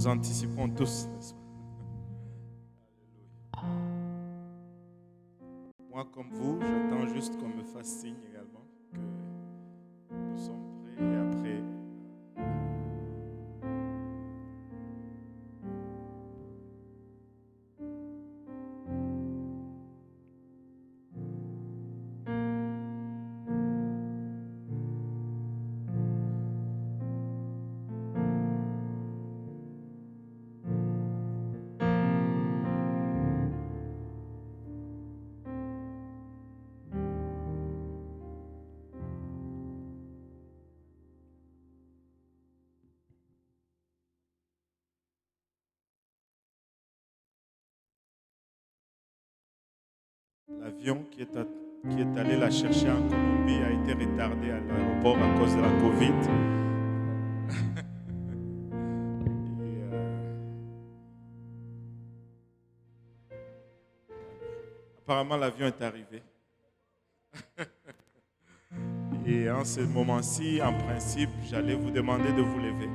nous anticipons tous, n'est-ce pas? Moi, comme vous, j'attends juste qu'on me fasse signe également que nous sommes prêts et après. L'avion qui est allé la chercher en Colombie a été retardé à l'aéroport à cause de la Covid. Et, apparemment, l'avion est arrivé. Et en ce moment-ci, en principe, j'allais vous demander de vous lever.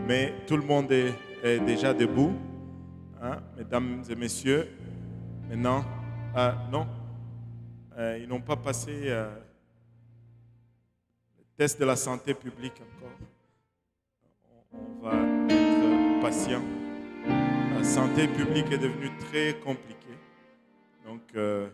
Mais tout le monde est déjà debout. Hein, mesdames et messieurs, maintenant, non, ils n'ont pas passé le test de la santé publique encore. On va être patient. La santé publique est devenue très compliquée. Donc, ne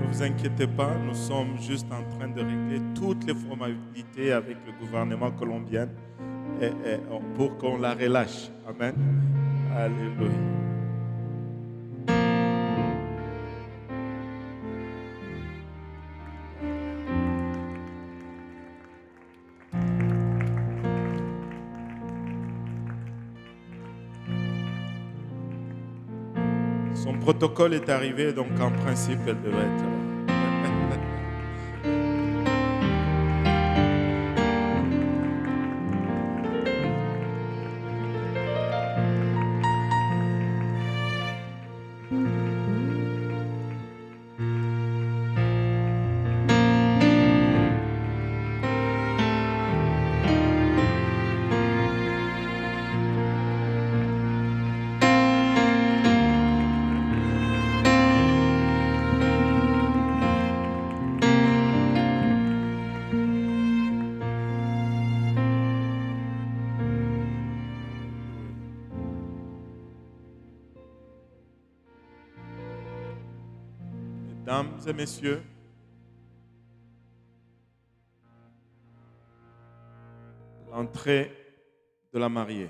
vous inquiétez pas, nous sommes juste en train de régler toutes les formalités avec le gouvernement colombien pour qu'on la relâche. Amen. Alléluia. Son protocole est arrivé, donc en principe, elle devrait être là. Mesdames et messieurs, l'entrée de la mariée.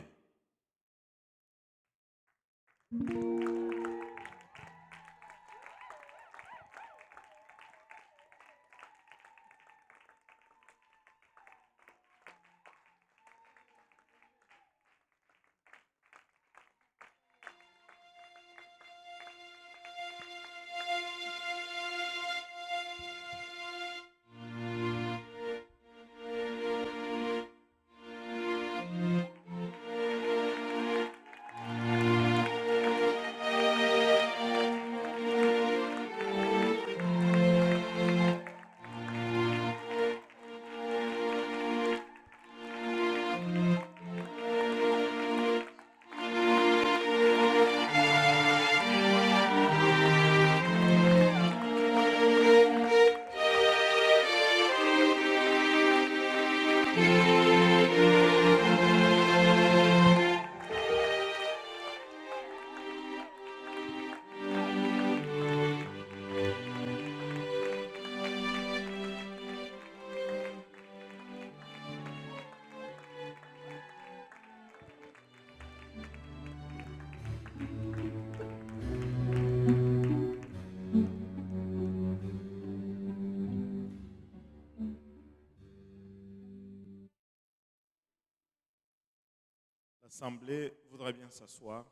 L'Assemblée voudrait bien s'asseoir.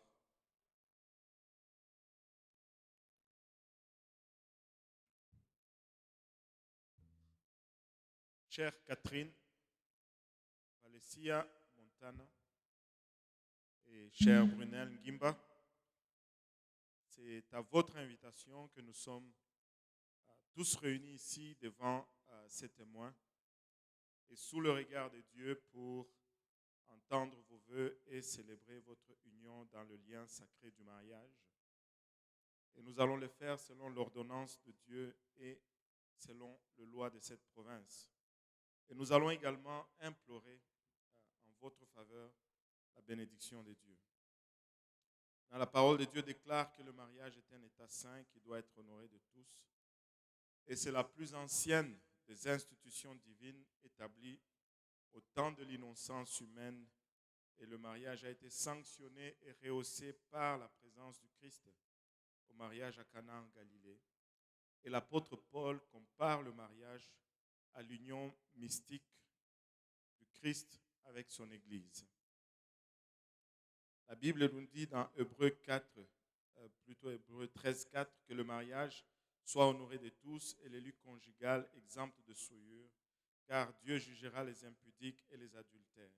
Chère Catherine, Valencia Montana et chère Brunel Ngimba, c'est à votre invitation que nous sommes tous réunis ici devant ces témoins et sous le regard de Dieu pour entendre vos vœux et célébrer votre union dans le lien sacré du mariage. Et nous allons le faire selon l'ordonnance de Dieu et selon le loi de cette province. Et nous allons également implorer en votre faveur la bénédiction de Dieu. Dans la parole de Dieu déclare que le mariage est un état saint qui doit être honoré de tous. Et c'est la plus ancienne des institutions divines établies au temps de l'innocence humaine. Et le mariage a été sanctionné et rehaussé par la présence du Christ au mariage à Cana en Galilée. Et l'apôtre Paul compare le mariage à l'union mystique du Christ avec son Église. La Bible nous dit dans Hébreux 4, plutôt Hébreux 13, 4, que le mariage soit honoré de tous et l'élu conjugal exempt de souillure, car Dieu jugera les impudiques et les adultères.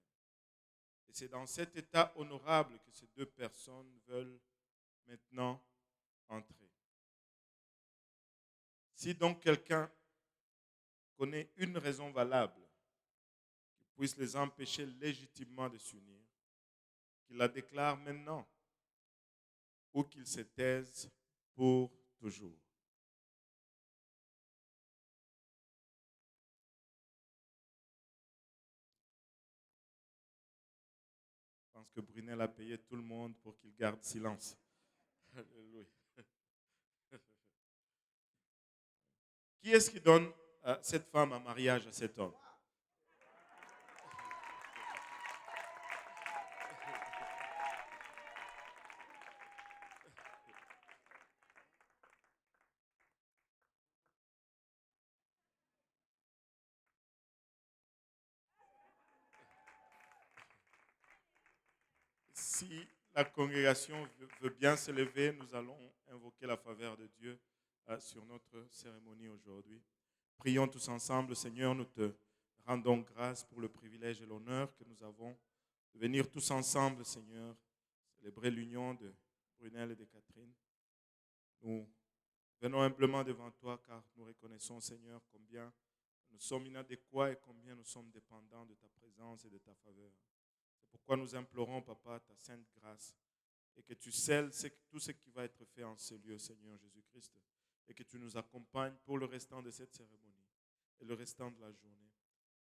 Et c'est dans cet état honorable que ces deux personnes veulent maintenant entrer. Si donc quelqu'un connaît une raison valable qui puisse les empêcher légitimement de s'unir, qu'il la déclare maintenant ou qu'il se taise pour toujours. Je pense que Brunel a payé tout le monde pour qu'il garde silence. Alléluia. Qui est-ce qui donne cette femme en mariage à cet homme? Si la congrégation veut bien se lever, nous allons invoquer la faveur de Dieu sur notre cérémonie aujourd'hui. Prions tous ensemble. Seigneur, nous te rendons grâce pour le privilège et l'honneur que nous avons de venir tous ensemble, Seigneur, célébrer l'union de Brunel et de Catherine. Nous venons humblement devant toi car nous reconnaissons, Seigneur, combien nous sommes inadéquats et combien nous sommes dépendants de ta présence et de ta faveur. C'est pourquoi nous implorons, Papa, ta sainte grâce et que tu scelles tout ce qui va être fait en ce lieu, Seigneur Jésus-Christ, et que tu nous accompagnes pour le restant de cette cérémonie et le restant de la journée.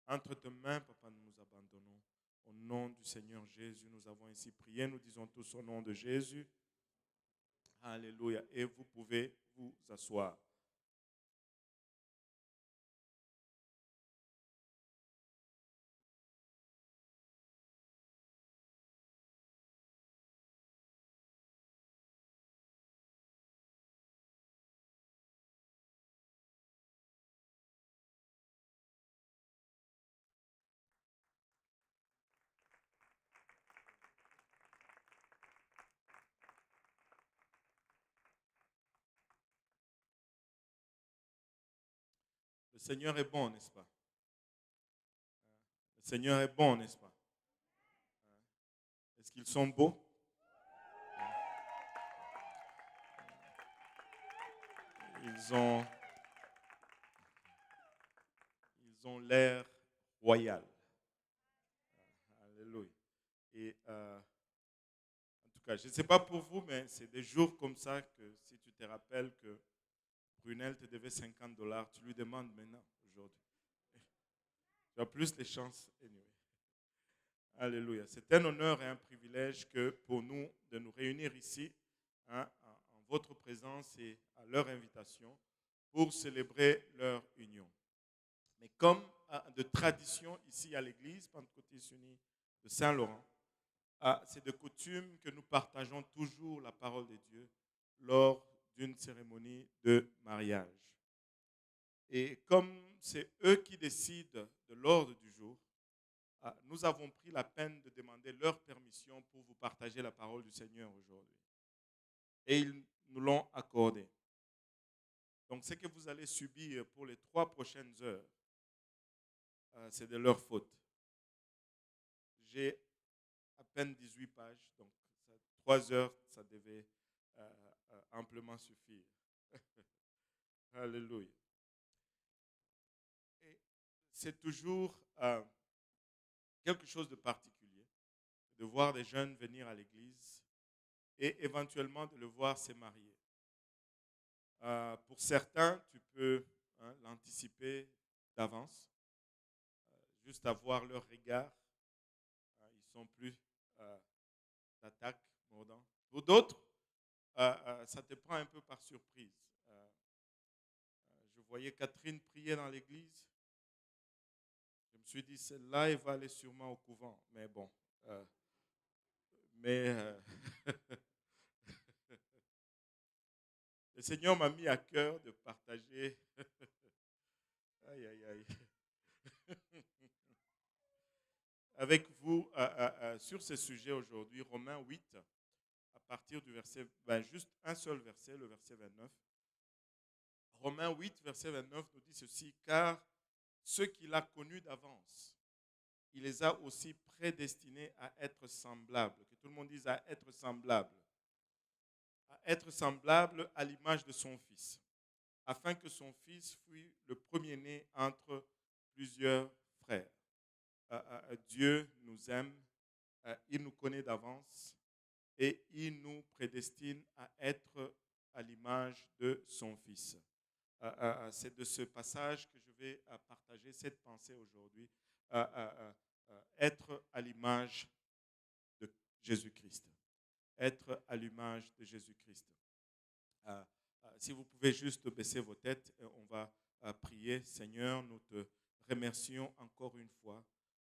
Entre tes mains, Papa, nous nous abandonnons. Au nom du Seigneur Jésus, nous avons ainsi prié. Nous disons tous au nom de Jésus. Alléluia. Et vous pouvez vous asseoir. Le Seigneur est bon, n'est-ce pas? Le Seigneur est bon, n'est-ce pas? Est-ce qu'ils sont beaux? Ils ont l'air royal. Alléluia. Et en tout cas, je ne sais pas pour vous, mais c'est des jours comme ça que si tu te rappelles que Brunel te devait $50, tu lui demandes maintenant, aujourd'hui. Tu as plus de chances. Anyway. Alléluia. C'est un honneur et un privilège que pour nous de nous réunir ici, hein, en votre présence et à leur invitation pour célébrer leur union. Mais comme de tradition ici à l'église pentecôtiste unie de Saint-Laurent, c'est de coutume que nous partageons toujours la parole de Dieu lors d'une cérémonie de mariage. Et comme c'est eux qui décident de l'ordre du jour, nous avons pris la peine de demander leur permission pour vous partager la parole du Seigneur aujourd'hui. Et ils nous l'ont accordé. Donc, ce que vous allez subir pour les 3 prochaines heures, c'est de leur faute. J'ai à peine 18 pages, donc 3 heures, ça devait amplement suffire. Alléluia. Et c'est toujours quelque chose de particulier de voir des jeunes venir à l'église et éventuellement de le voir se marier. Pour certains, tu peux l'anticiper d'avance, juste à voir leur regard. Ils sont plus d'attaque, mordant. Pour d'autres, ça te prend un peu par surprise. Je voyais Catherine prier dans l'église. Je me suis dit, celle-là, elle va aller sûrement au couvent. Mais bon. Le Seigneur m'a mis à cœur de partager. Aïe, aïe, aïe. Avec vous sur ce sujet aujourd'hui, Romains 8, à partir du verset, juste un seul verset, le verset 29. Romains 8, verset 29 nous dit ceci, car ceux qu'il a connus d'avance, il les a aussi prédestinés à être semblables. Que tout le monde dise à être semblable. À être semblable à l'image de son Fils, afin que son Fils fût le premier-né entre plusieurs frères. Dieu nous aime, il nous connaît d'avance et il nous prédestine à être à l'image de son Fils. C'est de ce passage que je vais partager cette pensée aujourd'hui. Être à l'image de Jésus-Christ. Être à l'image de Jésus-Christ. Si vous pouvez juste baisser vos têtes, on va prier. Seigneur, nous te remercions encore une fois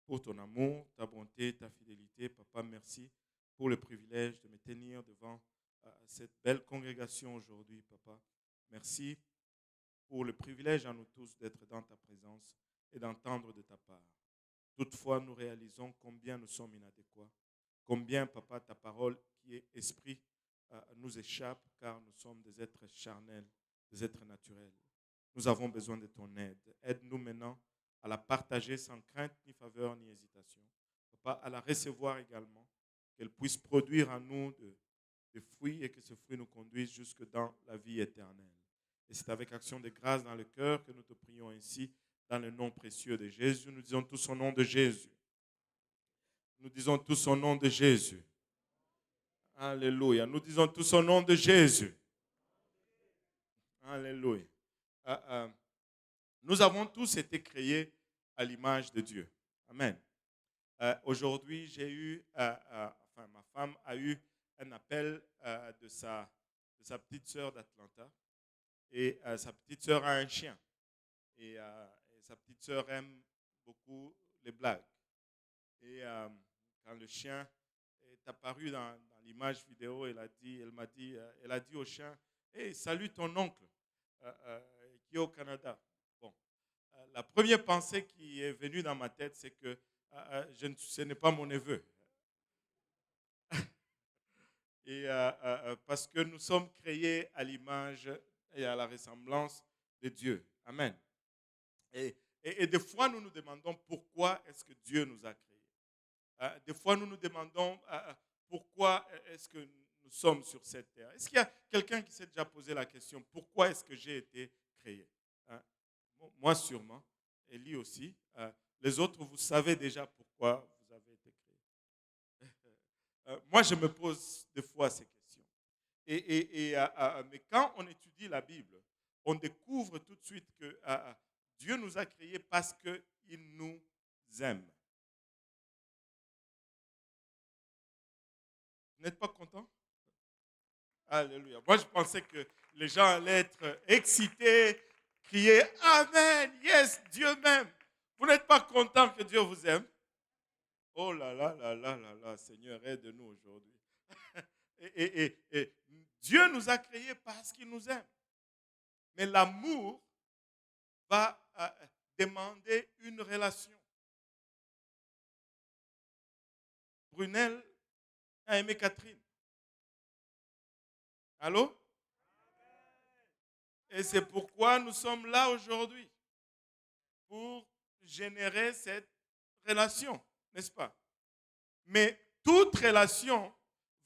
pour ton amour, ta bonté, ta fidélité. Papa, merci pour le privilège de me tenir devant cette belle congrégation aujourd'hui, Papa. Merci pour le privilège à nous tous d'être dans ta présence et d'entendre de ta part. Toutefois, nous réalisons combien nous sommes inadéquats, combien, Papa, ta parole qui est esprit nous échappe, car nous sommes des êtres charnels, des êtres naturels. Nous avons besoin de ton aide. Aide-nous maintenant à la partager sans crainte, ni faveur, ni hésitation. Papa, à la recevoir également, qu'elle puisse produire en nous des fruits et que ce fruit nous conduise jusque dans la vie éternelle. Et c'est avec action de grâce dans le cœur que nous te prions ainsi, dans le nom précieux de Jésus. Nous disons tous au nom de Jésus. Nous disons tous au nom de Jésus. Alléluia. Nous disons tous au nom de Jésus. Alléluia. Nous avons tous été créés à l'image de Dieu. Amen. Aujourd'hui, ma femme a eu un appel de sa petite sœur d'Atlanta. Et sa petite sœur a un chien. Et sa petite sœur aime beaucoup les blagues. Et quand le chien est apparu dans l'image vidéo, elle a dit au chien, hey, salut ton oncle qui est au Canada. Bon, la première pensée qui est venue dans ma tête, c'est que ce n'est pas mon neveu. Et parce que nous sommes créés à l'image et à la ressemblance de Dieu. Amen. Et des fois, nous nous demandons pourquoi est-ce que Dieu nous a créés. Des fois, nous nous demandons pourquoi est-ce que nous sommes sur cette terre. Est-ce qu'il y a quelqu'un qui s'est déjà posé la question, pourquoi est-ce que j'ai été créé? Moi, sûrement. Élie aussi. Les autres, vous savez déjà pourquoi vous avez été créés. Moi, je me pose des fois ces questions. Mais quand on étudie la Bible, on découvre tout de suite que Dieu nous a créés parce qu'il nous aime. Vous n'êtes pas content? Alléluia. Moi, je pensais que les gens allaient être excités, crier « Amen, yes, Dieu m'aime ». Vous n'êtes pas content que Dieu vous aime? Oh là là là là là là, Seigneur, aide-nous aujourd'hui. et Dieu nous a créés parce qu'il nous aime. Mais l'amour va demander une relation. Brunel a aimé Catherine. Allô? Et c'est pourquoi nous sommes là aujourd'hui, pour générer cette relation, n'est-ce pas? Mais toute relation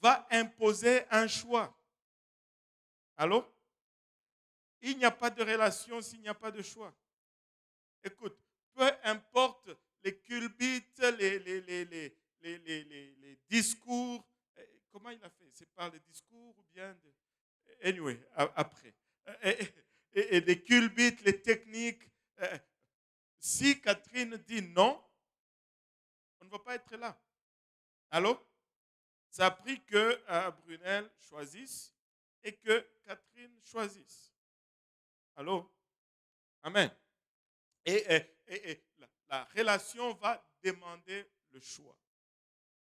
va imposer un choix. Allô? Il n'y a pas de relation s'il n'y a pas de choix. Écoute, peu importe les culbutes, les discours, comment il a fait? C'est par les discours ou bien de... Anyway, après. Et les culbutes, les techniques. Si Catherine dit non, on ne va pas être là. Allô? Ça a pris que Brunel choisisse et que Catherine choisisse. Allô? Amen. Et la relation va demander le choix.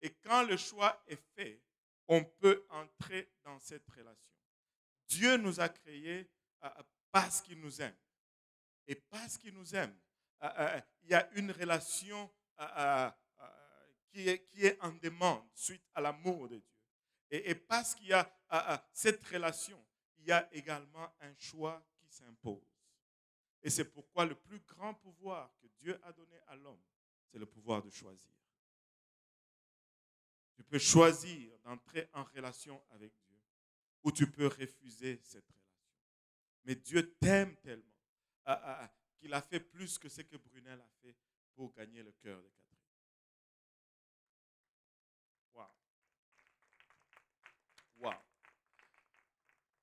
Et quand le choix est fait, on peut entrer dans cette relation. Dieu nous a créés parce qu'il nous aime. Et parce qu'il nous aime, il y a une relation qui est en demande suite à l'amour de Dieu. Et parce qu'il y a cette relation, il y a également un choix qui s'impose. Et c'est pourquoi le plus grand pouvoir que Dieu a donné à l'homme, c'est le pouvoir de choisir. Tu peux choisir d'entrer en relation avec Dieu ou tu peux refuser cette relation. Mais Dieu t'aime tellement qu'il a fait plus que ce que Brunel a fait pour gagner le cœur de Catherine. Wow. Wow.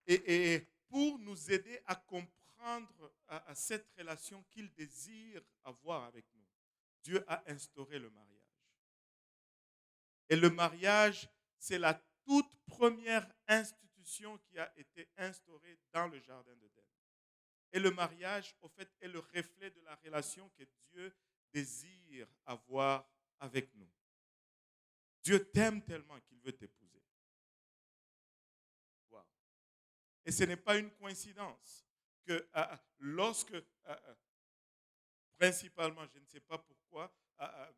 Et pour nous aider à comprendre à cette relation qu'il désire avoir avec nous, Dieu a instauré le mariage. Et le mariage, c'est la toute première institution qui a été instaurée dans le jardin d'Éden. Et le mariage, au fait, est le reflet de la relation que Dieu désire avoir avec nous. Dieu t'aime tellement qu'il veut t'épouser. Wow. Et ce n'est pas une coïncidence que lorsque, principalement, je ne sais pas pourquoi,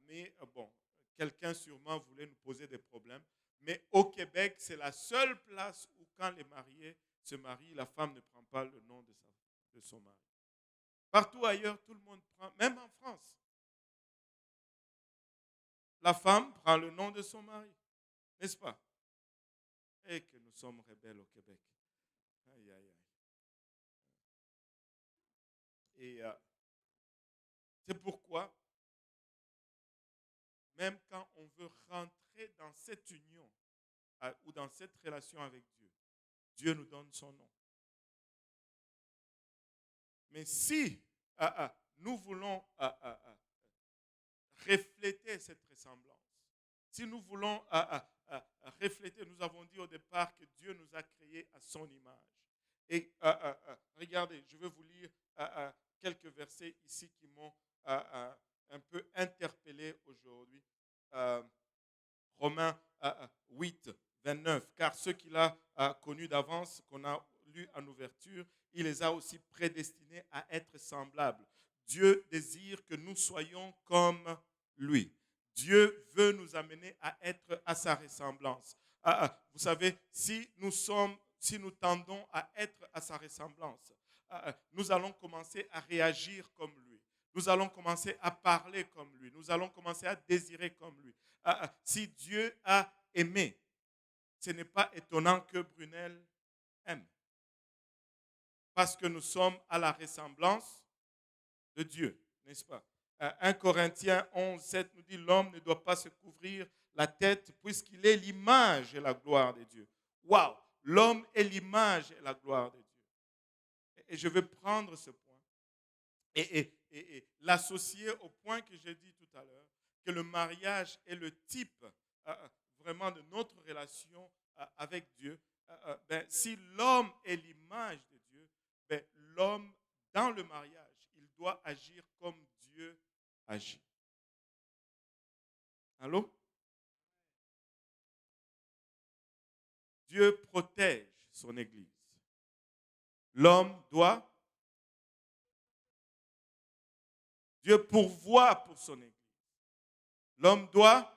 mais bon, quelqu'un sûrement voulait nous poser des problèmes, mais au Québec, c'est la seule place où quand les mariés se marient, la femme ne prend pas le nom de son mari. Partout ailleurs, tout le monde prend, même en France. La femme prend le nom de son mari, n'est-ce pas? Et que nous sommes rebelles au Québec. Aïe, aïe, aïe. Et c'est pourquoi, même quand on veut rentrer dans cette union ou dans cette relation avec Dieu, Dieu nous donne son nom. Mais si nous voulons refléter cette ressemblance, si nous voulons refléter, nous avons dit au départ que Dieu nous a créés à son image. Et regardez, je vais vous lire quelques versets ici qui m'ont un peu interpellé aujourd'hui. Romains 8, 29. Car ceux qu'il a connus d'avance, qu'on a lus en ouverture, il les a aussi prédestinés à être semblables. Dieu désire que nous soyons comme lui. Dieu veut nous amener à être à sa ressemblance. Vous savez, si nous tendons à être à sa ressemblance, nous allons commencer à réagir comme lui. Nous allons commencer à parler comme lui. Nous allons commencer à désirer comme lui. Si Dieu a aimé, ce n'est pas étonnant que Brunel aime. Parce que nous sommes à la ressemblance de Dieu, n'est-ce pas? 1 Corinthiens 11, 7 nous dit l'homme ne doit pas se couvrir la tête puisqu'il est l'image et la gloire de Dieu. Waouh! L'homme est l'image et la gloire de Dieu. Et je vais prendre ce point et l'associer au point que j'ai dit tout à l'heure, que le mariage est le type vraiment de notre relation avec Dieu. Si l'homme est l'image de Dieu, l'homme dans le mariage, il doit agir comme Dieu agit. Allô? Dieu protège son Église. L'homme doit... Dieu pourvoit pour son Église. L'homme doit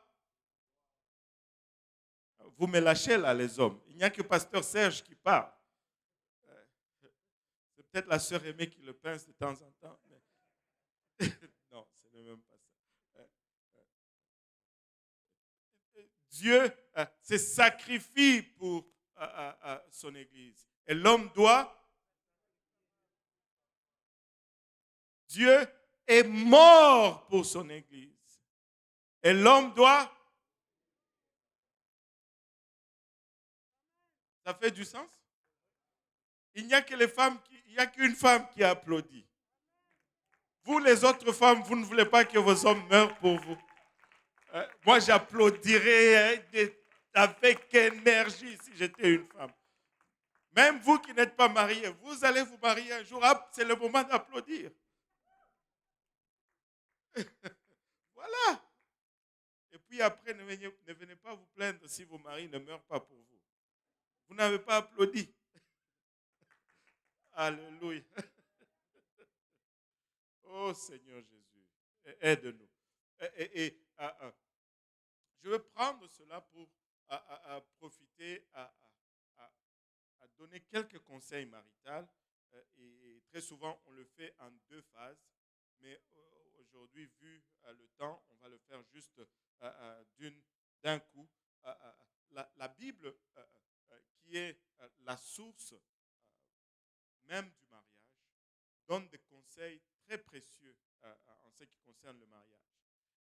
vous me lâchez là, les hommes. Il n'y a que Pasteur Serge qui parle. C'est peut-être la sœur Aimée qui le pince de temps en temps. Mais... non, ce n'est même pas ça. Dieu se sacrifie pour son Église. Et l'homme doit... Dieu est mort pour son Église. Et l'homme doit... Ça fait du sens? Il n'y a que les femmes il n'y a qu'une femme qui applaudit. Vous, les autres femmes, vous ne voulez pas que vos hommes meurent pour vous. Moi, j'applaudirais avec énergie si j'étais une femme. Même vous qui n'êtes pas mariés, vous allez vous marier un jour, c'est le moment d'applaudir. Voilà. Et puis après, ne venez pas vous plaindre si vos maris ne meurent pas pour vous. Vous n'avez pas applaudi. Alléluia. Oh Seigneur Jésus, aide-nous. Je vais prendre cela pour profiter à donner quelques conseils maritaux. Et très souvent, on le fait en 2 phases. Mais aujourd'hui, vu le temps, on va le faire juste d'un coup. La Bible, qui est la source même du mariage, donne des conseils très précieux en ce qui concerne le mariage.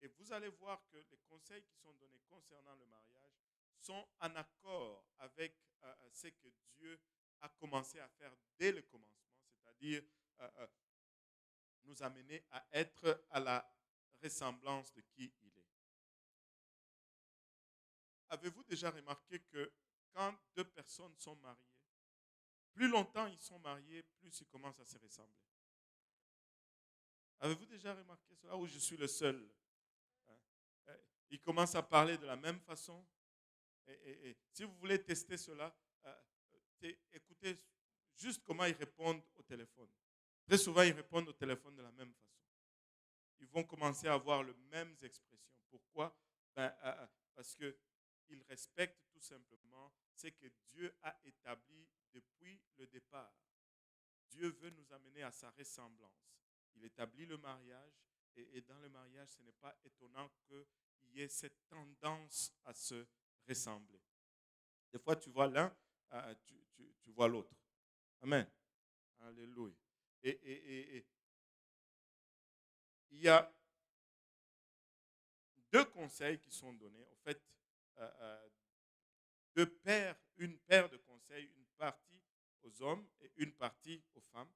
Et vous allez voir que les conseils qui sont donnés concernant le mariage sont en accord avec ce que Dieu a commencé à faire dès le commencement, c'est-à-dire nous amener à être à la ressemblance de qui il est. Avez-vous déjà remarqué que quand 2 personnes sont mariées, plus longtemps ils sont mariés, plus ils commencent à se ressembler? Avez-vous déjà remarqué cela ou je suis le seul? Ils commencent à parler de la même façon. Et si vous voulez tester cela, écoutez juste comment ils répondent au téléphone. Très souvent, ils répondent au téléphone de la même façon. Ils vont commencer à avoir les mêmes expressions. Pourquoi? Parce qu'ils respectent tout simplement ce que Dieu a établi depuis le départ. Dieu veut nous amener à sa ressemblance. Il établit le mariage et dans le mariage, ce n'est pas étonnant qu'il y ait cette tendance à se ressembler. Des fois, tu vois l'un, tu vois l'autre. Amen. Alléluia. Et il y a 2 conseils qui sont donnés. En fait, une paire de conseils, une partie aux hommes et une partie aux femmes.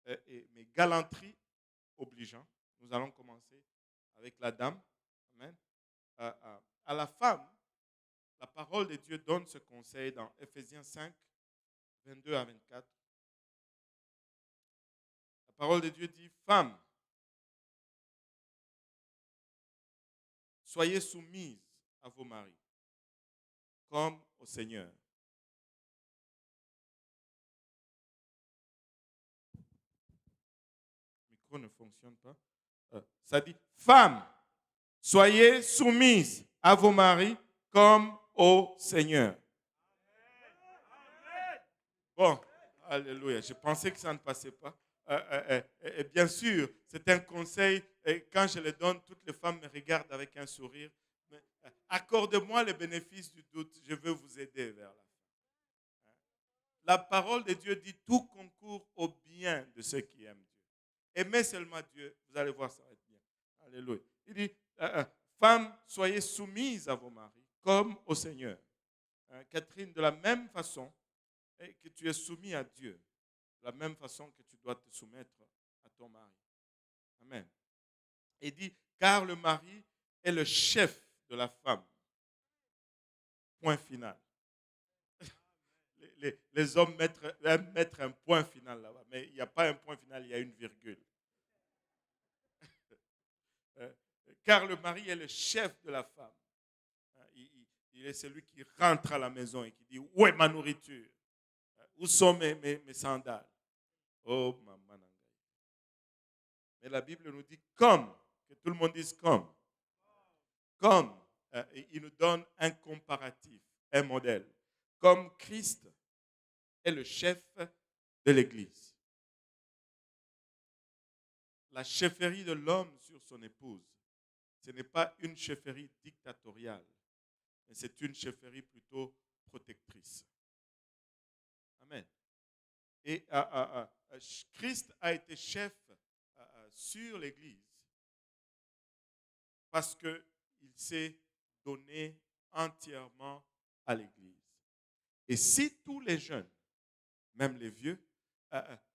Mais galanterie obligeant. Nous allons commencer avec la dame. Amen. À la femme, la parole de Dieu donne ce conseil dans Ephésiens 5, 22 à 24. La parole de Dieu dit, femme, soyez soumises à vos maris, comme au Seigneur. Le micro ne fonctionne pas. Ça dit, femme, soyez soumises à vos maris, comme au Seigneur. Bon, alléluia. Je pensais que ça ne passait pas. Et bien sûr, c'est un conseil. Et quand je le donne, toutes les femmes me regardent avec un sourire. Mais, accordez-moi le bénéfice du doute. Je veux vous aider vers la fin. La parole de Dieu dit tout concourt au bien de ceux qui aiment Dieu. Aimez seulement Dieu, vous allez voir, ça va être bien. Alléluia. Il dit, femmes, soyez soumises à vos maris, comme au Seigneur. Catherine, de la même façon que tu es soumis à Dieu, de la même façon que tu dois te soumettre à ton mari. Amen. Il dit, car le mari est le chef de la femme. Point final. Les hommes aiment mettre un point final là-bas, mais il n'y a pas un point final, il y a une virgule. Car le mari est le chef de la femme. Il est celui qui rentre à la maison et qui dit, où est ma nourriture? Où sont mes sandales? Oh, maman. Mais la Bible nous dit comme, que tout le monde dise comme. Comme, il nous donne un comparatif. un modèle. Comme Christ est le chef de l'Église. La chefferie de l'homme sur son épouse, ce n'est pas une chefferie dictatoriale, mais c'est une chefferie plutôt protectrice. Amen. Et Christ a été chef sur l'Église parce qu'il s'est donné entièrement à l'Église. Et si tous les jeunes, même les vieux,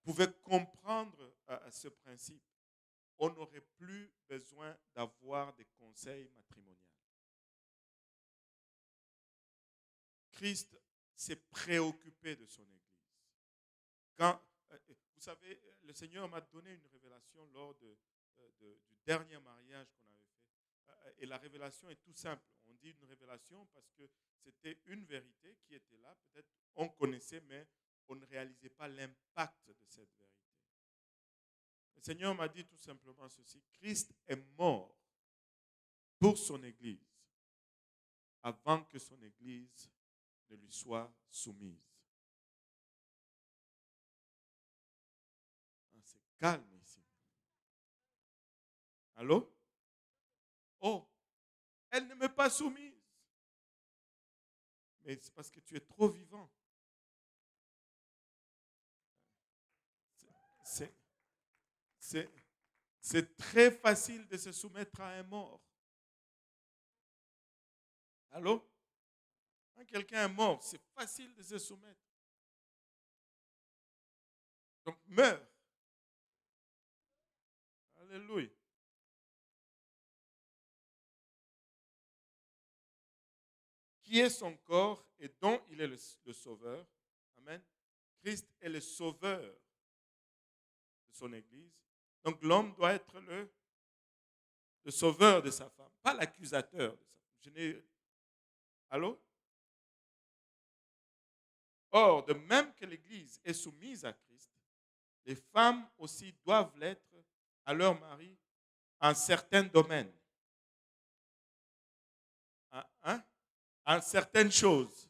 pouvaient comprendre ce principe, on n'aurait plus besoin d'avoir des conseils matrimoniaux. Christ s'est préoccupé de son Église. Quand, vous savez, le Seigneur m'a donné une révélation lors du dernier mariage qu'on avait fait. Et la révélation est tout simple. On dit une révélation parce que c'était une vérité qui était là. Peut-être on connaissait, mais on ne réalisait pas l'impact de cette vérité. Le Seigneur m'a dit tout simplement ceci. Christ est mort pour son Église avant que son Église ne lui soit soumise. C'est calme ici. Allô? Oh, elle ne m'est pas soumise. Mais c'est parce que tu es trop vivant. C'est très facile de se soumettre à un mort. Allô? Quand quelqu'un est mort, c'est facile de se soumettre. Donc, meurs. Alléluia. Qui est son corps et dont il est le sauveur. Amen. Christ est le sauveur de son Église. Donc, l'homme doit être le sauveur de sa femme, pas l'accusateur de sa femme. Allô? Or, de même que l'Église est soumise à Christ, les femmes aussi doivent l'être à leur mari en certains domaines. En certaines choses.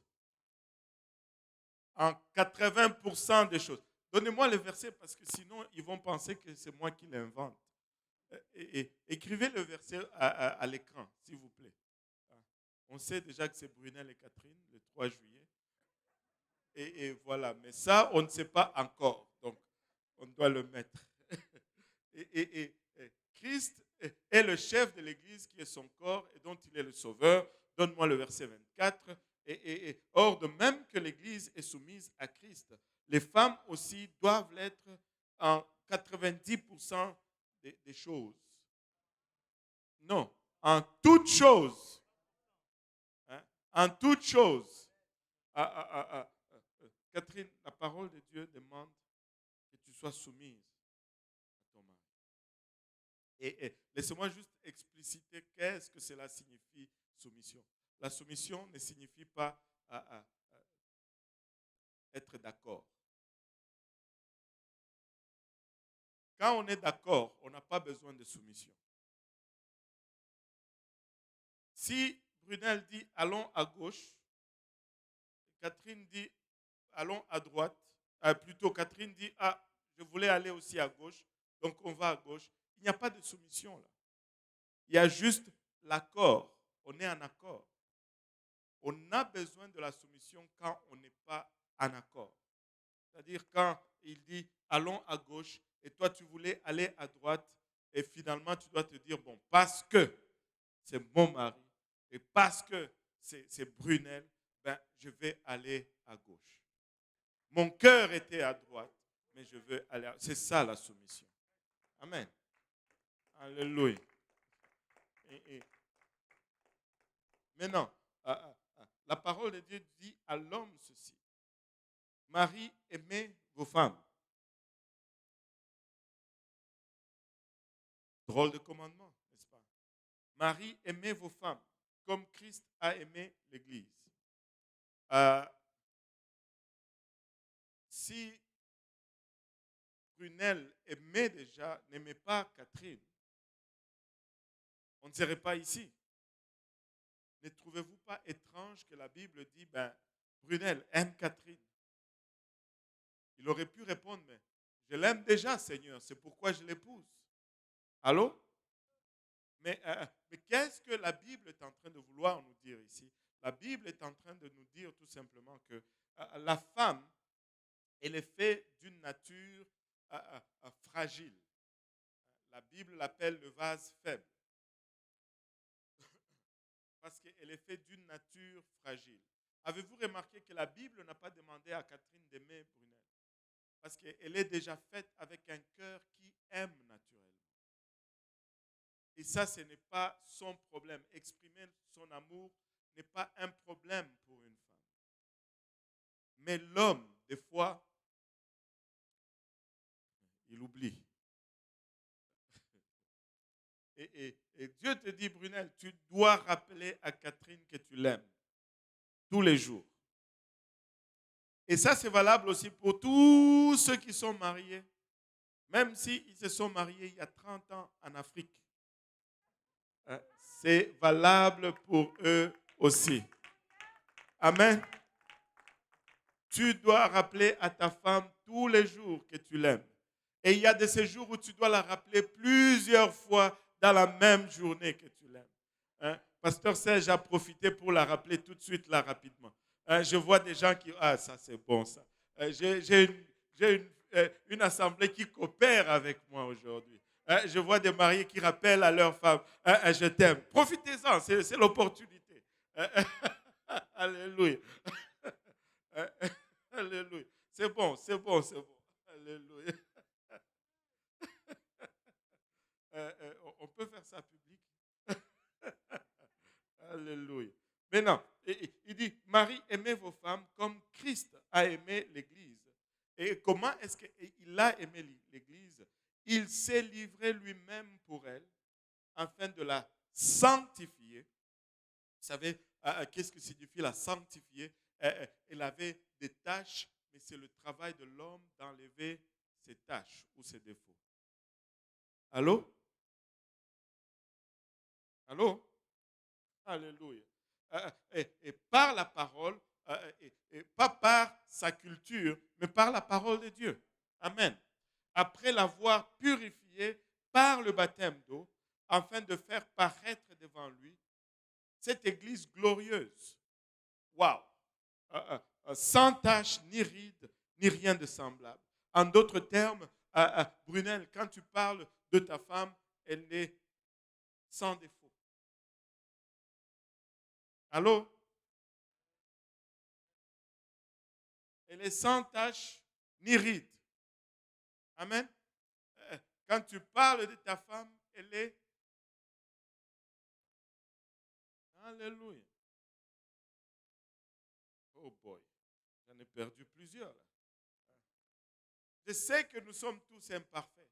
En 80% des choses. Donnez-moi le verset parce que sinon, ils vont penser que c'est moi qui l'invente. Écrivez le verset à l'écran, s'il vous plaît. On sait déjà que c'est Brunel et Catherine, le 3 juillet. Et voilà, mais ça, on ne sait pas encore. Donc, on doit le mettre. et Christ est le chef de l'Église qui est son corps et dont il est le sauveur. Donne-moi le verset 24. Or, de même que l'Église est soumise à Christ, les femmes aussi doivent l'être en 90% des choses. Non, en toutes choses. Hein? En toutes choses. Catherine, la parole de Dieu demande que tu sois soumise à ton mari. Et laissez-moi juste expliciter qu'est-ce que cela signifie soumission. La soumission ne signifie pas être d'accord. Quand on est d'accord, on n'a pas besoin de soumission. Si Brunel dit allons à gauche, Catherine dit allons à droite, plutôt Catherine dit je voulais aller aussi à gauche, donc on va à gauche. Il n'y a pas de soumission là. Il y a juste l'accord. On est en accord. On a besoin de la soumission quand on n'est pas en accord. C'est-à-dire quand il dit allons à gauche et toi tu voulais aller à droite et finalement tu dois te dire bon, parce que c'est mon mari et parce que c'est Brunel, ben, je vais aller à gauche. Mon cœur était à droite, mais je veux aller à... C'est ça la soumission. Amen. Alléluia. Maintenant, la parole de Dieu dit à l'homme ceci. Marie, aimez vos femmes. Drôle de commandement, n'est-ce pas? Marie, aimez vos femmes, comme Christ a aimé l'Église. Si Brunel aimait déjà, n'aimait pas Catherine, on ne serait pas ici. Ne trouvez-vous pas étrange que la Bible dit, Brunel aime Catherine? Il aurait pu répondre, mais je l'aime déjà, Seigneur, c'est pourquoi je l'épouse. Allô? Mais qu'est-ce que la Bible est en train de vouloir nous dire ici? La Bible est en train de nous dire tout simplement que la femme, elle est faite d'une nature fragile. La Bible l'appelle le vase faible. Parce qu'elle est faite d'une nature fragile. Avez-vous remarqué que la Bible n'a pas demandé à Catherine d'aimer Brunel? Parce qu'elle est déjà faite avec un cœur qui aime naturellement. Et ça, ce n'est pas son problème. Exprimer son amour n'est pas un problème pour une femme. Mais l'homme, des fois, il oublie. Et Dieu te dit, Brunel, tu dois rappeler à Catherine que tu l'aimes tous les jours. Et ça, c'est valable aussi pour tous ceux qui sont mariés, même s'ils se sont mariés il y a 30 ans en Afrique. C'est valable pour eux aussi. Amen. Tu dois rappeler à ta femme tous les jours que tu l'aimes. Et il y a de ces jours où tu dois la rappeler plusieurs fois dans la même journée que tu l'aimes. Pasteur Serge a profité pour la rappeler tout de suite, là, rapidement. Je vois des gens qui... Ah, ça c'est bon, ça. J'ai une assemblée qui coopère avec moi aujourd'hui. Je vois des mariés qui rappellent à leur femme, je t'aime. Profitez-en, c'est l'opportunité. Alléluia. Alléluia. C'est bon, c'est bon, c'est bon. Alléluia. On peut faire ça public. Alléluia. Maintenant, il dit, Marie, aimez vos femmes comme Christ a aimé l'Église. Et comment est-ce qu'il a aimé l'Église? Il s'est livré lui-même pour elle afin de la sanctifier. Vous savez, qu'est-ce que signifie la sanctifier? Elle avait des tâches, mais c'est le travail de l'homme d'enlever ses tâches ou ses défauts. Allô? Allô? Alléluia. Et par la parole, et pas par sa culture, mais par la parole de Dieu. Amen. Après l'avoir purifié par le baptême d'eau, afin de faire paraître devant lui cette église glorieuse. Waouh! Sans tache, ni ride, ni rien de semblable. En d'autres termes, Brunel, quand tu parles de ta femme, elle est sans défaut. Allô? Elle est sans tache ni ride. Amen. Quand tu parles de ta femme, elle est... Alléluia. Oh boy, j'en ai perdu plusieurs là. Je sais que nous sommes tous imparfaits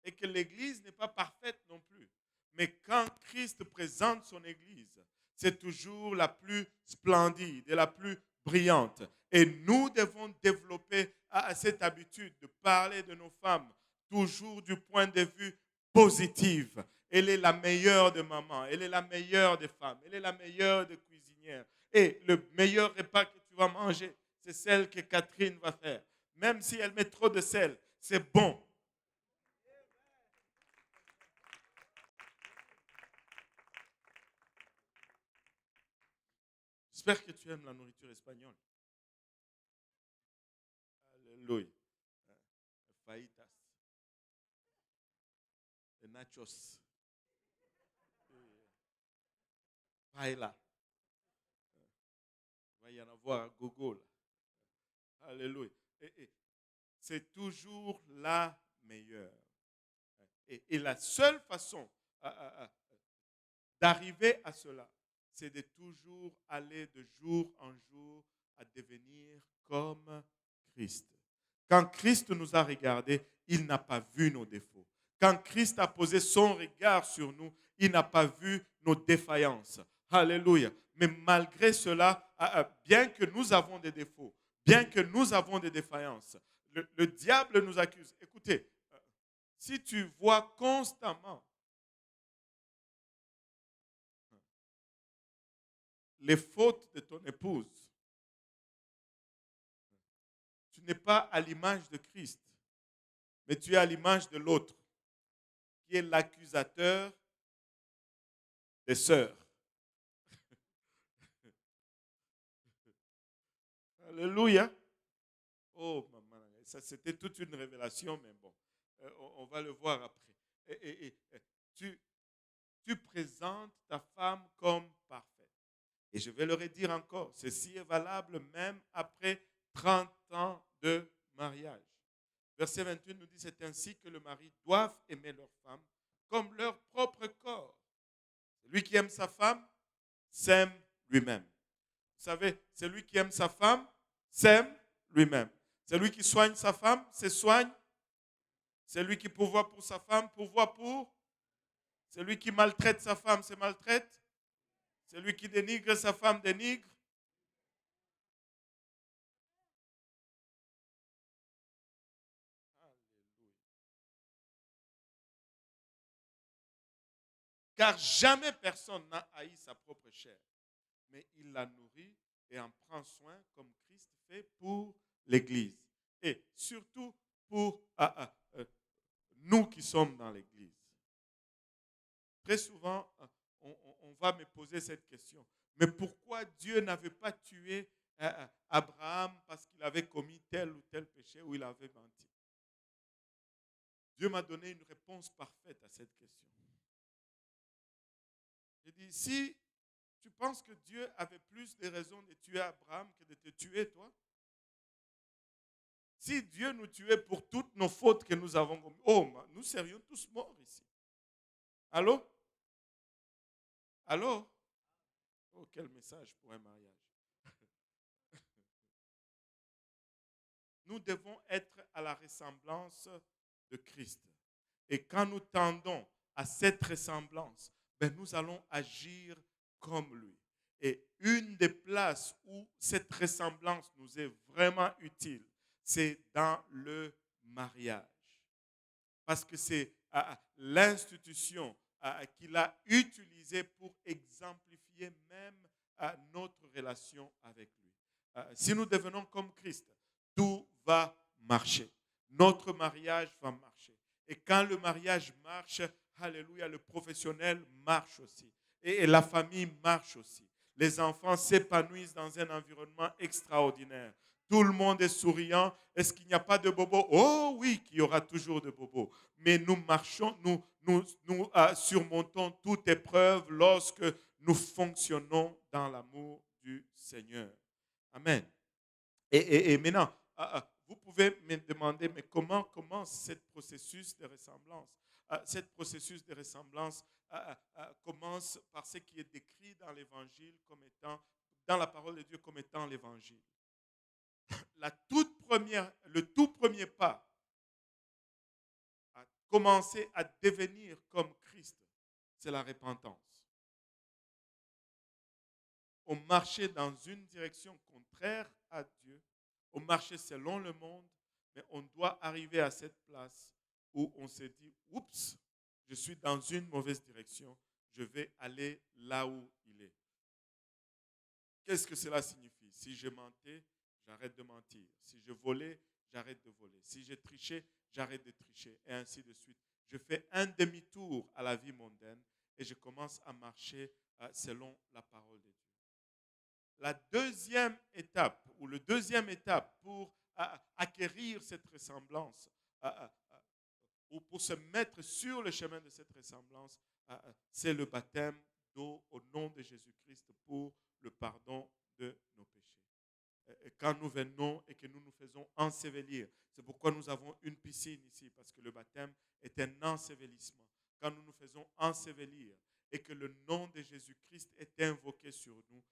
et que l'Église n'est pas parfaite non plus. Mais quand Christ présente son Église, c'est toujours la plus splendide et la plus brillante. Et nous devons développer cette habitude de parler de nos femmes toujours du point de vue positif. Elle est la meilleure de mamans, elle est la meilleure des femmes, elle est la meilleure des cuisinières. Et le meilleur repas que tu vas manger, c'est celle que Catherine va faire. Même si elle met trop de sel, c'est bon. J'espère que tu aimes la nourriture espagnole. Alléluia. Fajitas. Les nachos. Paella. Il va y en avoir à gogo. Alléluia. Et c'est toujours la meilleure. Et la seule façon d'arriver à cela, c'est de toujours aller de jour en jour à devenir comme Christ. Quand Christ nous a regardés, il n'a pas vu nos défauts. Quand Christ a posé son regard sur nous, il n'a pas vu nos défaillances. Alléluia. Mais malgré cela, bien que nous avons des défauts, bien que nous avons des défaillances, le diable nous accuse. Écoutez, si tu vois constamment les fautes de ton épouse. Tu n'es pas à l'image de Christ, mais tu es à l'image de l'autre, qui est l'accusateur des sœurs. Alléluia. Oh, maman, ça c'était toute une révélation, mais bon, on va le voir après. Tu, tu présentes ta femme comme parfaite. Et je vais le redire encore, ceci est valable même après 30 ans de mariage. Verset 28 nous dit, c'est ainsi que le mari doit aimer leur femme comme leur propre corps. Celui qui aime sa femme s'aime lui-même. Vous savez, celui qui aime sa femme s'aime lui-même. Celui qui soigne sa femme se soigne. Celui qui pourvoit pour sa femme pourvoit pour. Celui qui maltraite sa femme se maltraite. Celui qui dénigre sa femme dénigre. Car jamais personne n'a haï sa propre chair, mais il la nourrit et en prend soin comme Christ fait pour l'Église. Et surtout pour nous qui sommes dans l'Église. Très souvent, on va me poser cette question. Mais pourquoi Dieu n'avait pas tué Abraham parce qu'il avait commis tel ou tel péché ou il avait menti? Dieu m'a donné une réponse parfaite à cette question. J'ai dit, si tu penses que Dieu avait plus de raisons de tuer Abraham que de te tuer, toi? Si Dieu nous tuait pour toutes nos fautes que nous avons commises, oh, nous serions tous morts ici. Allô? Allô? Oh, quel message pour un mariage. Nous devons être à la ressemblance de Christ. Et quand nous tendons à cette ressemblance, ben nous allons agir comme lui. Et une des places où cette ressemblance nous est vraiment utile, c'est dans le mariage. Parce que c'est l'institution qu'il a utilisée pour exemplifier même notre relation avec lui. Si nous devenons comme Christ, tout va marcher. Notre mariage va marcher. Et quand le mariage marche, alléluia, le professionnel marche aussi. Et la famille marche aussi. Les enfants s'épanouissent dans un environnement extraordinaire. Tout le monde est souriant. Est-ce qu'il n'y a pas de bobo? Oh oui, qu'il y aura toujours de bobo. Mais nous marchons, nous surmontons toute épreuve lorsque nous fonctionnons dans l'amour du Seigneur. Amen. Et maintenant, vous pouvez me demander, mais comment commence ce processus de ressemblance? Ce processus de ressemblance commence par ce qui est décrit dans l'Évangile comme étant, dans la parole de Dieu comme étant l'Évangile. Le tout premier pas à commencer à devenir comme Christ, c'est la repentance. On marchait dans une direction contraire à Dieu, on marchait selon le monde, mais on doit arriver à cette place où on se dit, oups, je suis dans une mauvaise direction, je vais aller là où il est. Qu'est-ce que cela signifie? Si je mentais, j'arrête de mentir. Si je volais, j'arrête de voler. Si je trichais, j'arrête de tricher. Et ainsi de suite. Je fais un demi-tour à la vie mondaine et je commence à marcher selon la parole de Dieu. La deuxième étape, ou le deuxième étape pour acquérir cette ressemblance, ou pour se mettre sur le chemin de cette ressemblance, c'est le baptême d'eau au nom de Jésus-Christ pour le pardon de nos péchés. Et quand nous venons et que nous nous faisons ensevelir, c'est pourquoi nous avons une piscine ici, parce que le baptême est un ensevelissement. Quand nous nous faisons ensevelir et que le nom de Jésus-Christ est invoqué sur nous,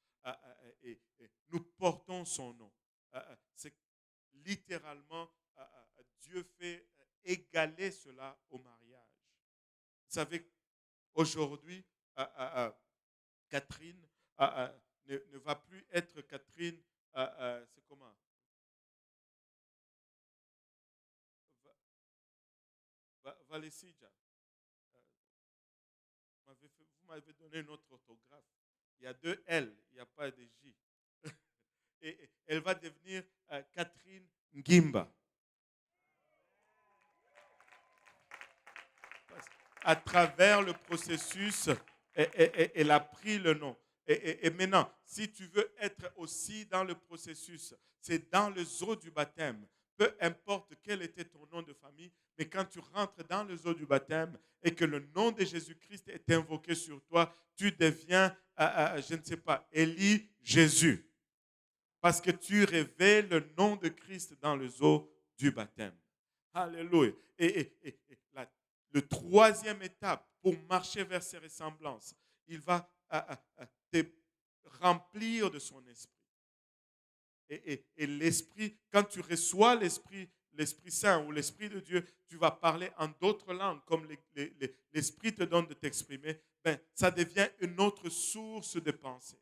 et nous portons son nom. C'est littéralement, Dieu fait égaler cela au mariage. Vous savez, aujourd'hui, Catherine ne va plus être Catherine, c'est comment? Valesija. Vous m'avez donné une autre orthographe. Il y a deux L, il n'y a pas de J. Et elle va devenir Catherine Ngimba. À travers le processus, elle a pris le nom. Et maintenant, si tu veux être aussi dans le processus, c'est dans les eaux du baptême. Peu importe quel était ton nom de famille, mais quand tu rentres dans les eaux du baptême et que le nom de Jésus-Christ est invoqué sur toi, tu deviens, je ne sais pas, Élie Jésus. Parce que tu révèles le nom de Christ dans les eaux du baptême. Alléluia. Et le troisième étape pour marcher vers ces ressemblances, il va te remplir de son esprit. Et l'esprit, quand tu reçois l'Esprit Saint ou l'Esprit de Dieu, tu vas parler en d'autres langues, comme l'Esprit te donne de t'exprimer, ben, ça devient une autre source de pensée.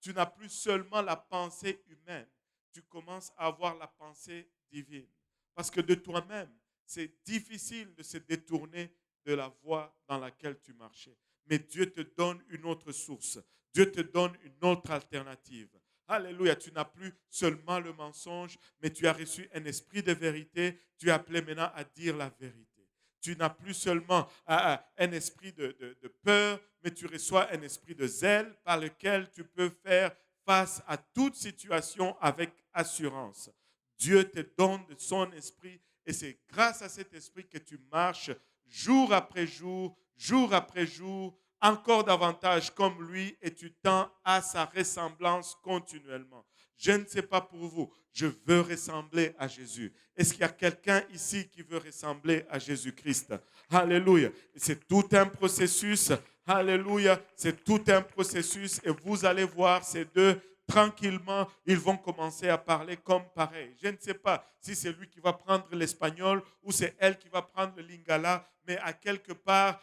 Tu n'as plus seulement la pensée humaine, tu commences à avoir la pensée divine. Parce que de toi-même, c'est difficile de se détourner de la voie dans laquelle tu marchais. Mais Dieu te donne une autre source. Dieu te donne une autre alternative. Alléluia, tu n'as plus seulement le mensonge, mais tu as reçu un esprit de vérité. Tu es appelé maintenant à dire la vérité. Tu n'as plus seulement un esprit de peur, mais tu reçois un esprit de zèle par lequel tu peux faire face à toute situation avec assurance. Dieu te donne de son esprit et c'est grâce à cet esprit que tu marches jour après jour, encore davantage comme lui et tu tends à sa ressemblance continuellement. Je ne sais pas pour vous, je veux ressembler à Jésus. Est-ce qu'il y a quelqu'un ici qui veut ressembler à Jésus-Christ? Alléluia. C'est tout un processus. Alléluia. C'est tout un processus et vous allez voir ces deux tranquillement, ils vont commencer à parler comme pareil. Je ne sais pas si c'est lui qui va prendre l'espagnol ou c'est elle qui va prendre le lingala, mais à quelque part,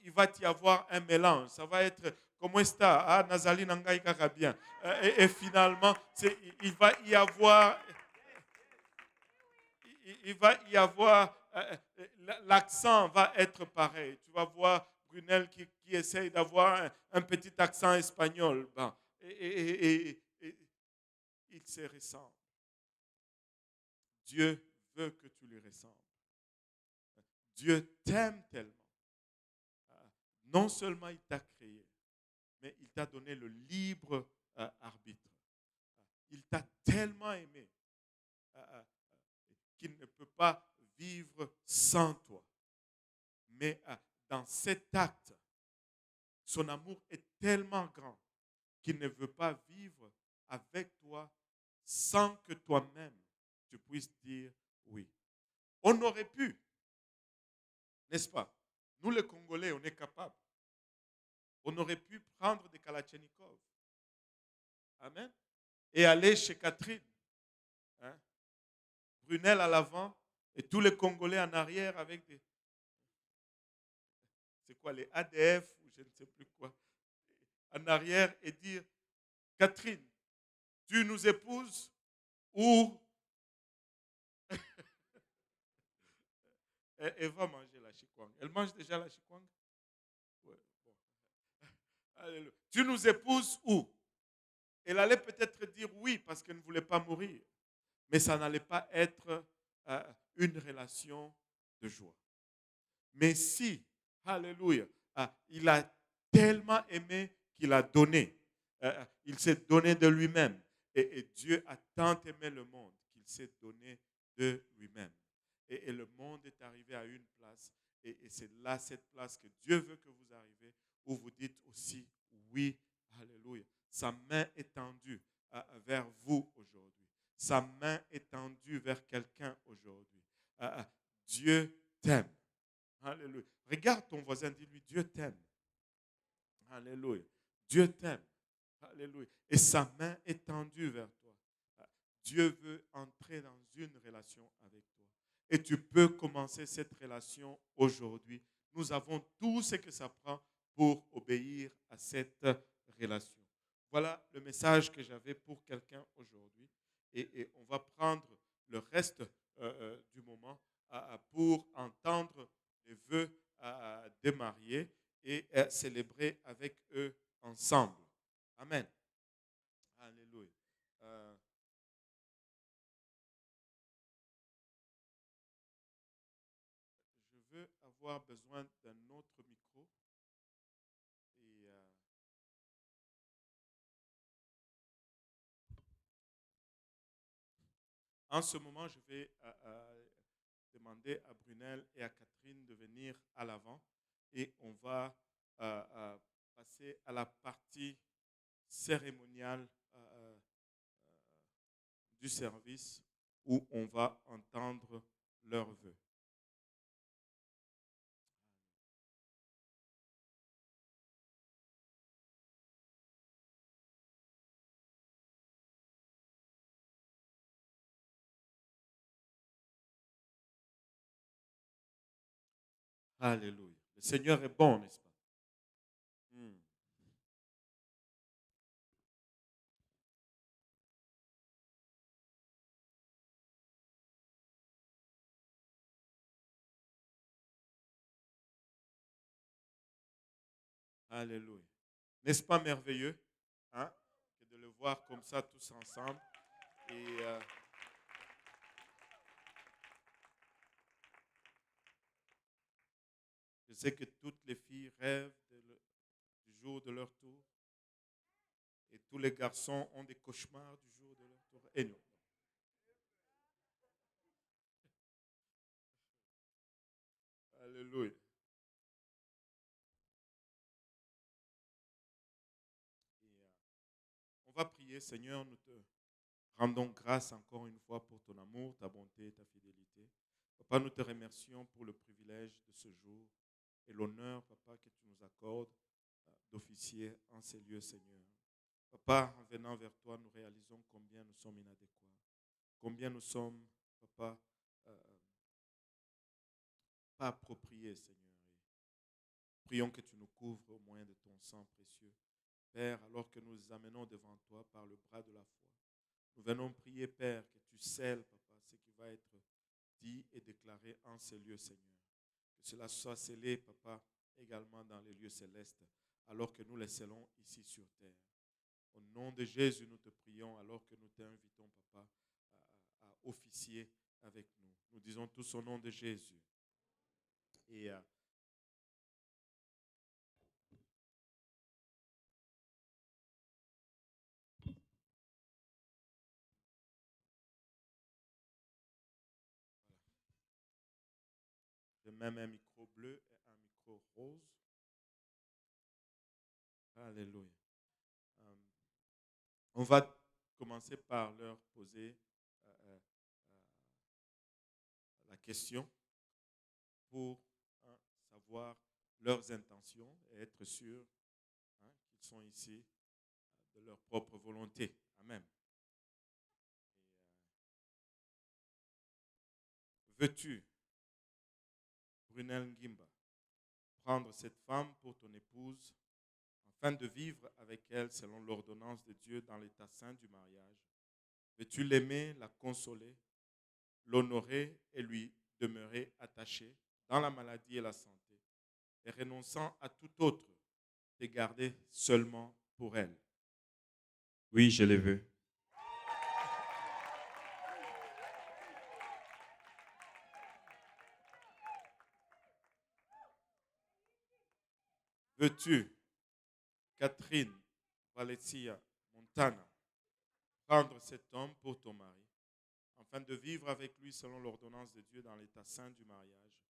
il va y avoir un mélange. Ça va être comment est-ce Nazali Nangai bien. Et finalement, il va y avoir, l'accent va être pareil. Tu vas voir Brunel qui essaye d'avoir un petit accent espagnol. Ben, et il se ressemble. Dieu veut que tu lui ressembles. Dieu t'aime tellement. Non seulement il t'a créé, mais il t'a donné le libre arbitre. Il t'a tellement aimé qu'il ne peut pas vivre sans toi. Mais dans cet acte, son amour est tellement grand qu'il ne veut pas vivre avec toi sans que toi-même tu puisses dire oui. On aurait pu, n'est-ce pas? Nous les Congolais, on est capables. On aurait pu prendre des Kalachnikov. Amen. Et aller chez Catherine. Hein? Brunel à l'avant et tous les Congolais en arrière avec des... C'est quoi, les ADF ou je ne sais plus quoi. En arrière et dire, Catherine, tu nous épouses ou elle va manger la chikwang. Elle mange déjà la chikwang? Ouais, bon. Alléluia. Tu nous épouses où? Elle allait peut-être dire oui parce qu'elle ne voulait pas mourir. Mais ça n'allait pas être une relation de joie. Mais si, alléluia, il a tellement aimé qu'il a donné. Il s'est donné de lui-même. Et Dieu a tant aimé le monde qu'il s'est donné de lui-même. Et le monde est arrivé à une place. Et c'est là, cette place que Dieu veut que vous arrivez, où vous dites aussi oui, alléluia. Sa main est tendue vers vous aujourd'hui. Sa main est tendue vers quelqu'un aujourd'hui. Dieu t'aime. Alléluia. Regarde ton voisin, dis-lui, Dieu t'aime. Alléluia. Dieu t'aime. Alléluia. Et sa main est tendue vers toi. Dieu veut entrer dans une relation avec toi. Et tu peux commencer cette relation aujourd'hui. Nous avons tout ce que ça prend pour obéir à cette relation. Voilà le message que j'avais pour quelqu'un aujourd'hui. Et on va prendre le reste du moment pour entendre les vœux des mariés et célébrer avec eux ensemble. ensemble. Amen. Alléluia. Je veux avoir besoin d'un autre micro. Et en ce moment, je vais demander à Brunel et à Catherine de venir à l'avant et on va passer à la partie cérémoniale du service où on va entendre leurs vœux. Alléluia. Le Seigneur est bon, n'est-ce pas? Alléluia. N'est-ce pas merveilleux, hein, de le voir comme ça tous ensemble? Et je sais que toutes les filles rêvent du jour de leur tour. Et tous les garçons ont des cauchemars du jour de leur tour. Et nous. Alléluia. On va prier, Seigneur, nous te rendons grâce encore une fois pour ton amour, ta bonté et ta fidélité. Papa, nous te remercions pour le privilège de ce jour et l'honneur, Papa, que tu nous accordes d'officier en ces lieux, Seigneur. Papa, en venant vers toi, nous réalisons combien nous sommes inadéquats, combien nous sommes, Papa, pas appropriés, Seigneur. Prions que tu nous couvres au moyen de ton sang précieux. Père, alors que nous nous amenons devant toi par le bras de la foi, nous venons prier, Père, que tu scelles, Papa, ce qui va être dit et déclaré en ces lieux, Seigneur. Que cela soit scellé, Papa, également dans les lieux célestes, alors que nous les scellons ici sur terre. Au nom de Jésus, nous te prions, alors que nous t'invitons, Papa, à officier avec nous. Nous disons tous au nom de Jésus. Et j'ai même un micro bleu et un micro rose. Alléluia. On va commencer par leur poser la question pour savoir leurs intentions et être sûr qu'ils sont ici de leur propre volonté. Amen. Veux-tu, Brunel Ngimba, prendre cette femme pour ton épouse afin de vivre avec elle selon l'ordonnance de Dieu dans l'état saint du mariage? Veux-tu l'aimer, la consoler, l'honorer et lui demeurer attaché dans la maladie et la santé, et renonçant à tout autre, te garder seulement pour elle? Oui, je le veux. Veux-tu, Catherine Valencia Montana, prendre cet homme pour ton mari, afin de vivre avec lui selon l'ordonnance de Dieu dans l'état saint du mariage?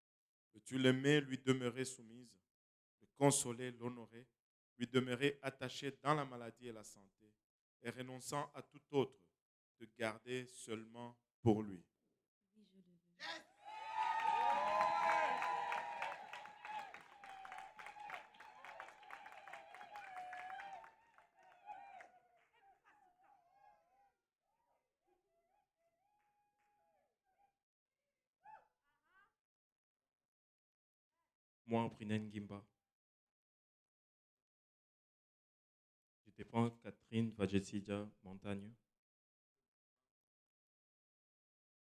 Veux-tu l'aimer, lui demeurer soumise, le consoler, l'honorer, lui demeurer attaché dans la maladie et la santé, et renonçant à tout autre, te garder seulement pour lui? Oui, je le veux. Moi, Brunel Ngimba, je te prends Catherine Vajesidia Montagne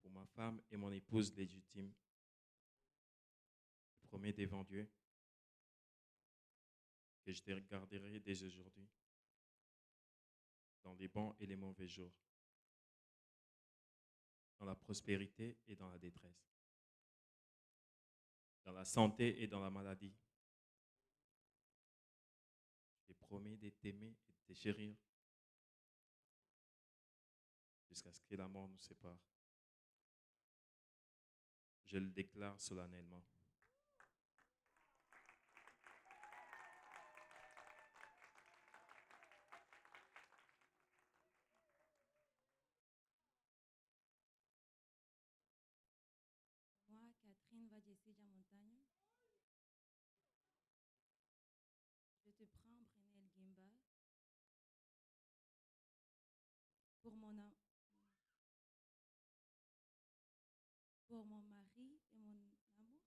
pour ma femme et mon épouse légitime. Je promets devant Dieu que je te garderai dès aujourd'hui, dans les bons et les mauvais jours, dans la prospérité et dans la détresse, dans la santé et dans la maladie. Je te promets de t'aimer et de te chérir jusqu'à ce que la mort nous sépare. Je le déclare solennellement. Moi, Catherine Vadjessi Montagne, je te prends Brunel Gimba pour pour mon mari et mon amour.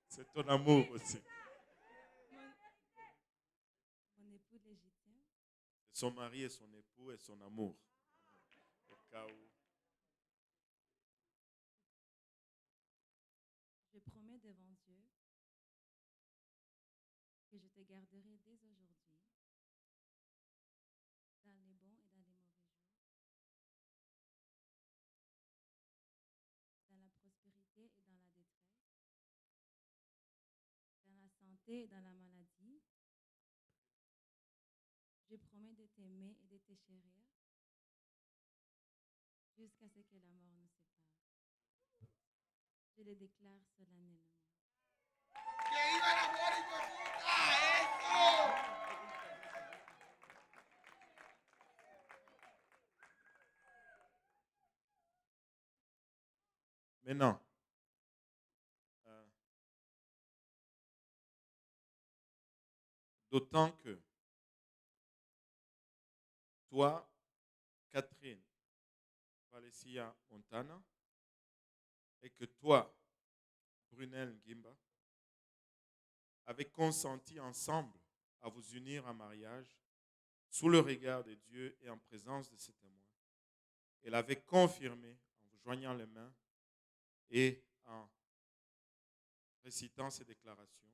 C'est ton amour aussi. Mon époux légitime. Son mari et son époux et son amour. Au cas où. Je promets devant Dieu que je te garderai dès aujourd'hui, dans les bons et dans les mauvais jours, dans la prospérité et dans la détresse, dans la santé et dans la maladie. Je promets de t'aimer et de te chérir jusqu'à ce que la mort nous sépare. Je le déclare solennellement. Maintenant, d'autant que toi, Catherine Valencia Montana, et que toi, Brunel Gimba, avez consenti ensemble à vous unir en mariage sous le regard de Dieu et en présence de ses témoins. Elle avait confirmé en vous joignant les mains et en récitant ces déclarations.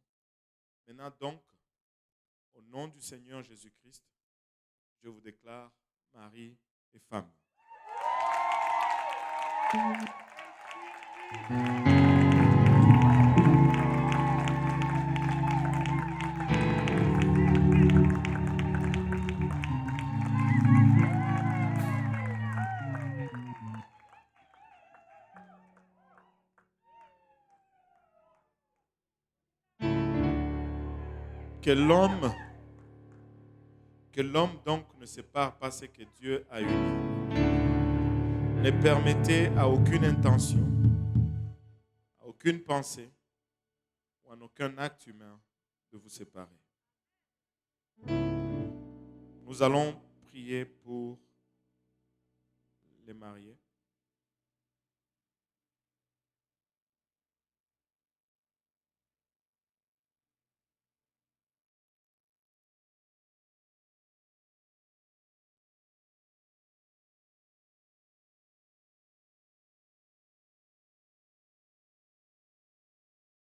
Maintenant donc, au nom du Seigneur Jésus-Christ, je vous déclare mari et femme. Que l'homme donc ne sépare pas ce que Dieu a uni. Ne permettez à aucune intention, à aucune pensée ou à aucun acte humain de vous séparer. Nous allons prier pour les mariés.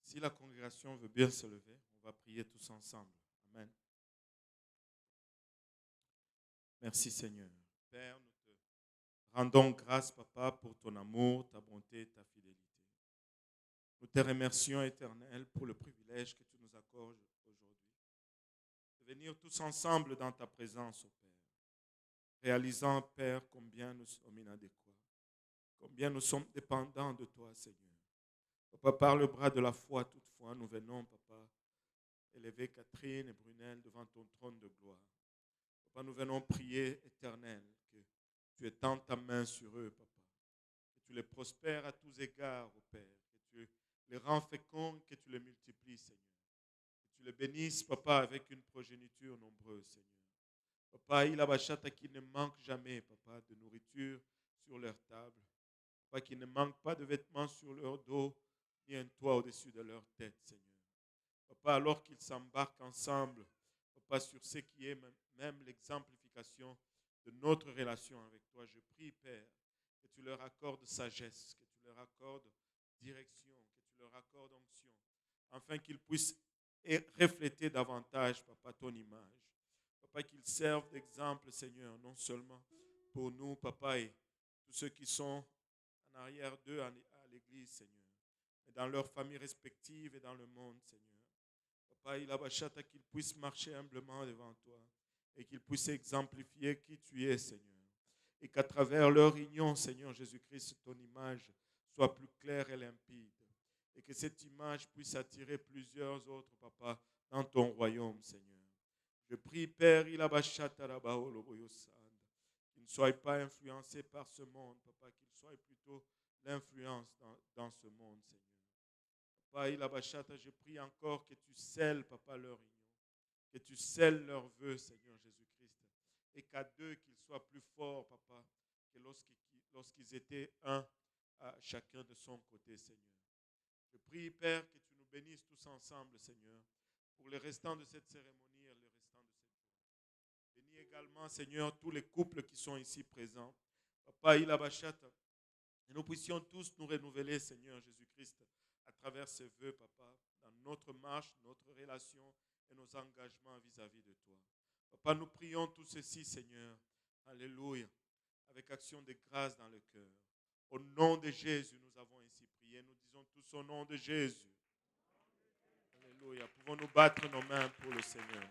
Si la congrégation veut bien se lever, on va prier tous ensemble. Amen. Merci Seigneur. Père, nous te rendons grâce, Papa, pour ton amour, ta bonté et ta fidélité. Nous te remercions, Éternel, pour le privilège que tu nous accordes aujourd'hui. De venir tous ensemble dans ta présence, ô Père. Réalisant, Père, combien nous sommes inadéquats. Combien nous sommes dépendants de toi, Seigneur. Papa, par le bras de la foi, toutefois, nous venons, Papa, élever Catherine et Brunel devant ton trône de gloire. Papa, nous venons prier, Éternel, que tu étends ta main sur eux, Papa. Que tu les prospères à tous égards, ô Père. Que tu les rends féconds, que tu les multiplies, Seigneur. Que tu les bénisses, Papa, avec une progéniture nombreuse, Seigneur. Papa, il a bachata qui ne manque jamais, Papa, de nourriture sur leur table. Papa, qui ne manque pas de vêtements sur leur dos, ni un toit au-dessus de leur tête, Seigneur. Papa, alors qu'ils s'embarquent ensemble, Papa, sur ce qui est même l'exemplification de notre relation avec toi, je prie, Père, que tu leur accordes sagesse, que tu leur accordes direction, que tu leur accordes onction, afin qu'ils puissent refléter davantage, papa, ton image. Papa, qu'ils servent d'exemple, Seigneur, non seulement pour nous, papa, et tous ceux qui sont en arrière d'eux à l'église, Seigneur, mais dans leurs familles respectives et dans le monde, Seigneur. Papa, il a bachata qu'ils puissent marcher humblement devant toi et qu'ils puissent exemplifier qui tu es, Seigneur. Et qu'à travers leur union, Seigneur Jésus-Christ, ton image soit plus claire et limpide. Et que cette image puisse attirer plusieurs autres, papa, dans ton royaume, Seigneur. Je prie, Père, qu'il ne soit pas influencé par ce monde, papa, qu'il soit plutôt l'influence dans ce monde, Seigneur. Papa, je prie encore que tu scelles, papa, leur union, que tu scelles leurs vœux, Seigneur Jésus-Christ, et qu'à deux, qu'ils soient plus forts, papa, que lorsqu'ils étaient un à chacun de son côté, Seigneur. Je prie, Père, que tu nous bénisses tous ensemble, Seigneur, pour le restant de cette cérémonie et le restant de cette journée. Bénis également, Seigneur, tous les couples qui sont ici présents. Papa, et nous puissions tous nous renouveler, Seigneur Jésus-Christ, à travers ces vœux, papa, dans notre marche, notre relation et nos engagements vis-à-vis de toi. Papa, nous prions tout ceci, Seigneur. Alléluia. Avec action de grâce dans le cœur. Au nom de Jésus, nous avons ainsi prié. Nous disons tous au nom de Jésus. Alléluia. Pouvons-nous battre nos mains pour le Seigneur.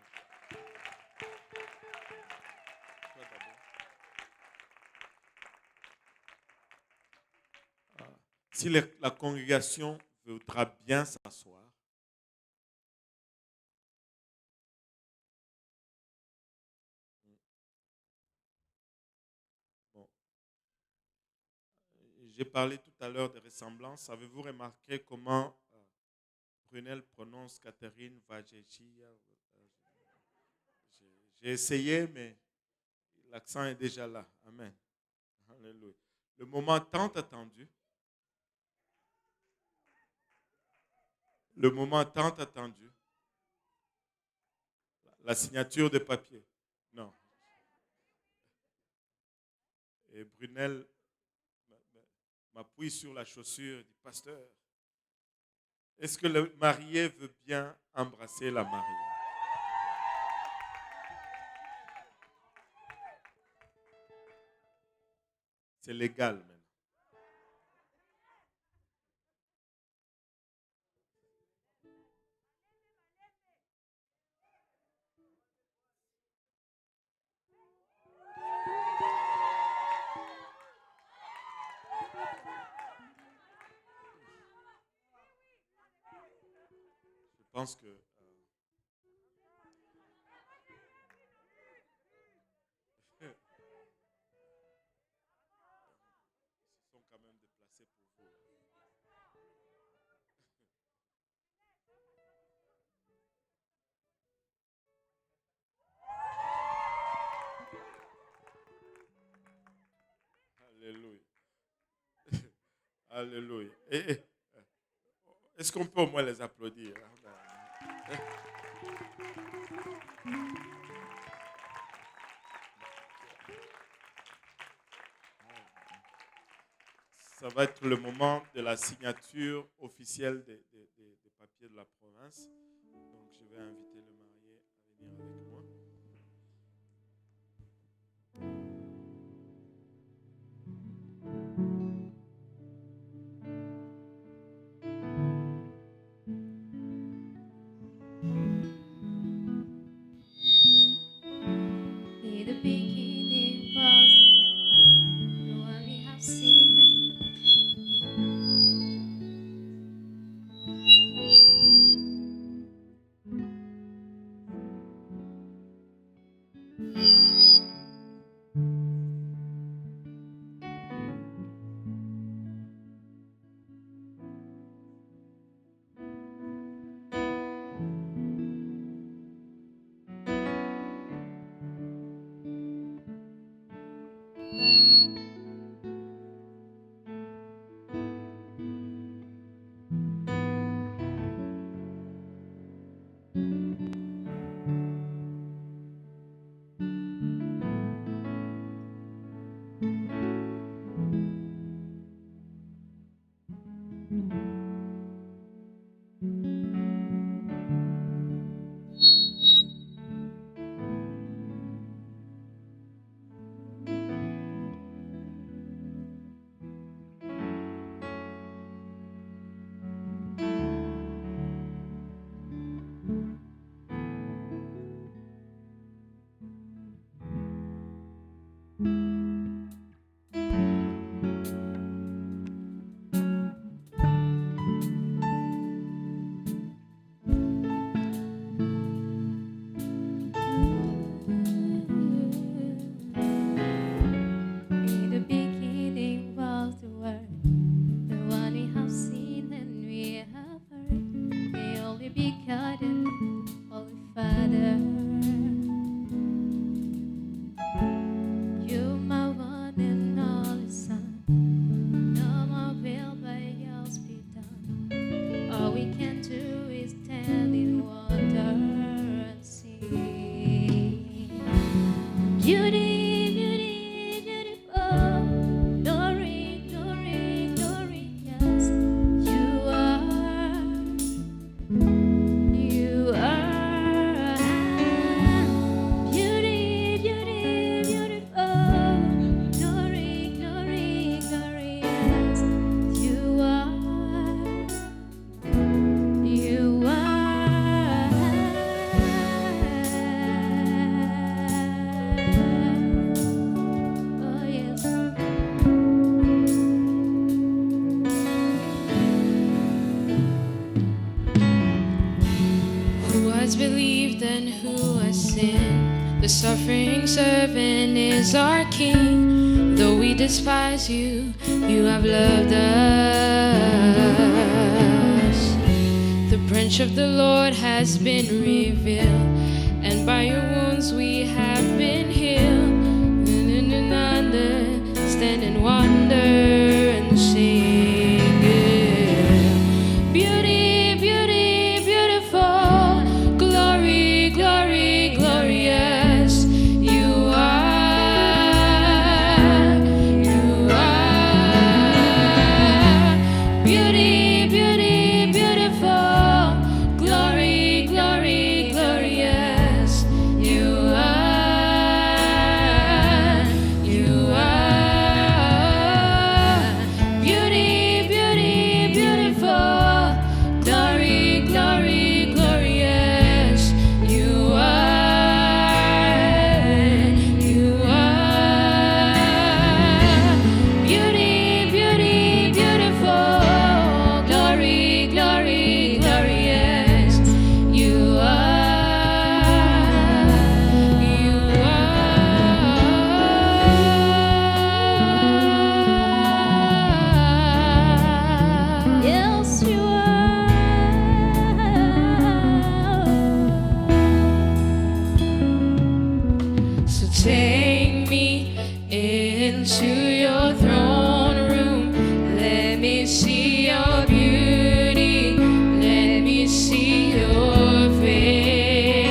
Si la congrégation voudra bien s'asseoir. Bon. J'ai parlé tout à l'heure de ressemblance. Avez-vous remarqué comment Brunel prononce Catherine Vajegia? J'ai essayé, mais l'accent est déjà là. Amen. Alléluia. Le moment tant attendu. Le moment tant attendu. La signature de papier. Non. Et Brunel m'appuie sur la chaussure et dit, pasteur, est-ce que le marié veut bien embrasser la mariée? C'est légal maintenant. Je pense que ils se sont quand même déplacés pour vous. Alléluia. Alléluia. Est-ce qu'on peut au moins les applaudir? Ça va être le moment de la signature officielle des papiers de la province. Donc, je vais inviter le marié à venir avec moi. In the beginning was the Word, the one we have seen. Father. You're my one and only Son. No more will by yours be done. All we can do is stand in wonder and sing. Beauty, beauty, beautiful. Glory, glory, glory, yes. You are. You are beauty, beauty, beautiful. Glory, glory, glorious. You are. You are. Oh yes. Who has believed and who has sinned? The suffering servant is our King. Though we despise you, you have loved us. The branch of the Lord has been revealed, and by your wounds we have been healed. Stand in wonder and sing. Beauty, beauty, beautiful. Glory, glory, glorious. You are. You are. Beauty, beauty, beautiful. Glory, glory, glorious. You are. You are. Beauty, beauty, beautiful. Glory, glory, glorious. You are. You are. Beauty, beauty, beautiful. Glory, glory, glorious. You are. You are. Yes, you are. So take me into your throne room. Let me see your beauty. Let me see your face.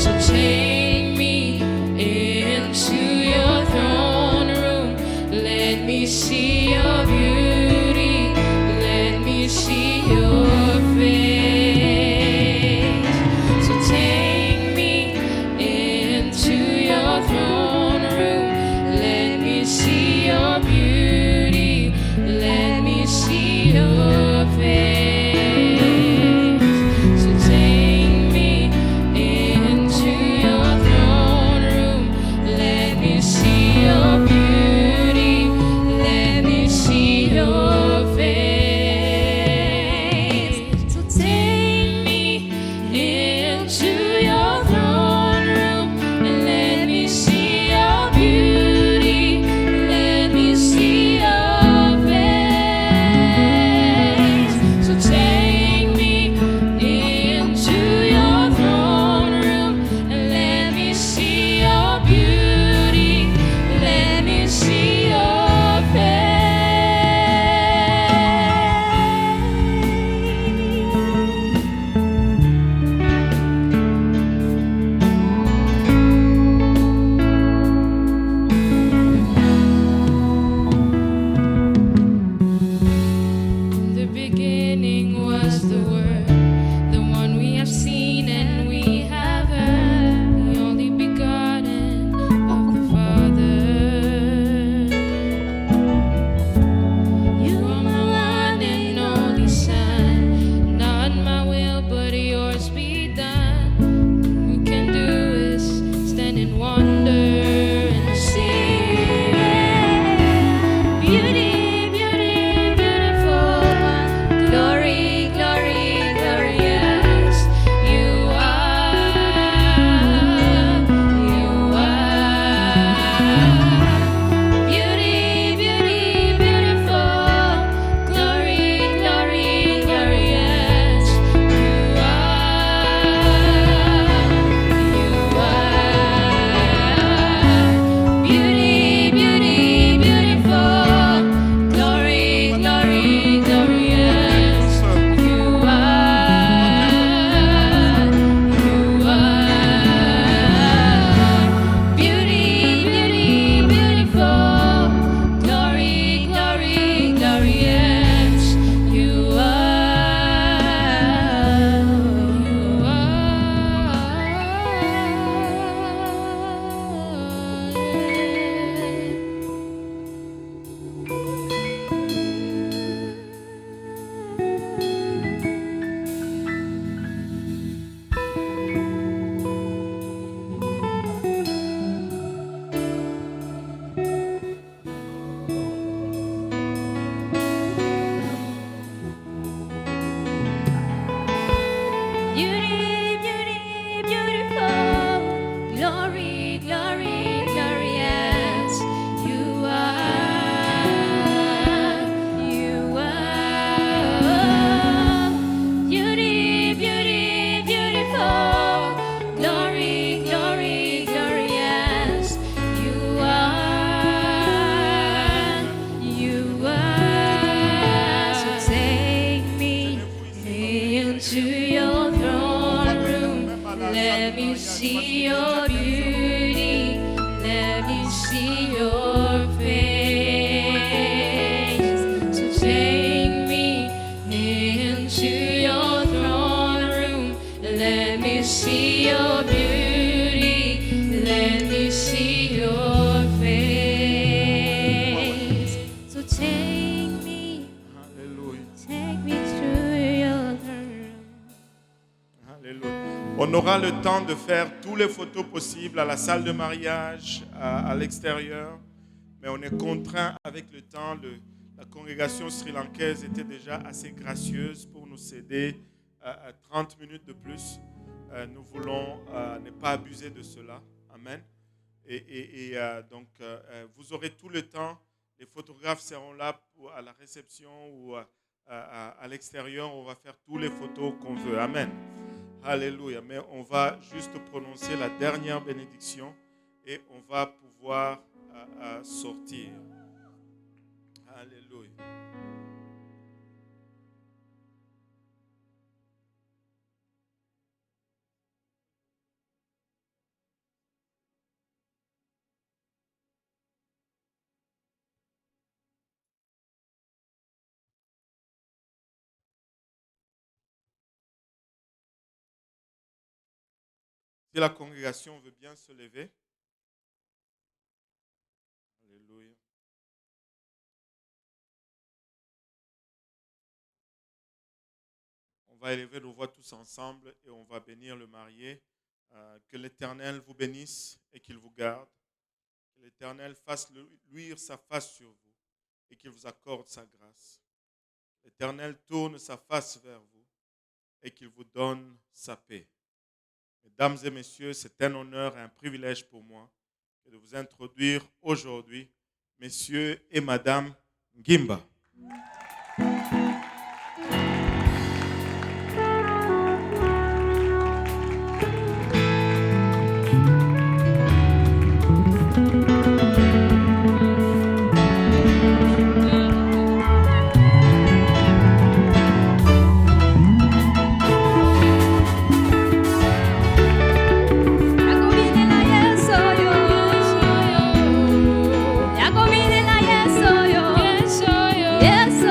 So take me into your throne room. Let me see your beauty. Let me see your face. So take me into your throne room. Let me see your beauty. Let me see your face. So take me into your Let me see your beauty. Let me see your face. So take me into your throne room. Let me see your beauty. Let me see your face. So take me through your throne room. Alléluia. On aura le temps de faire toutes les photos possibles à la salle de mariage, à l'extérieur. Mais on est contraint avec le temps. La congrégation sri-lankaise était déjà assez gracieuse pour nous céder 30 minutes de plus. Nous voulons ne pas abuser de cela. Amen. Donc, vous aurez tout le temps. Les photographes seront là à la réception ou à l'extérieur. On va faire toutes les photos qu'on veut. Amen. Alléluia. Mais on va juste prononcer la dernière bénédiction et on va pouvoir sortir. Alléluia. Si la congrégation veut bien se lever. Alléluia. On va élever nos voix tous ensemble et on va bénir le marié. Que l'Éternel vous bénisse et qu'il vous garde. Que l'Éternel fasse luire sa face sur vous et qu'il vous accorde sa grâce. L'Éternel tourne sa face vers vous et qu'il vous donne sa paix. Mesdames et messieurs, c'est un honneur et un privilège pour moi de vous introduire aujourd'hui messieurs et madame Ngimba. Yes,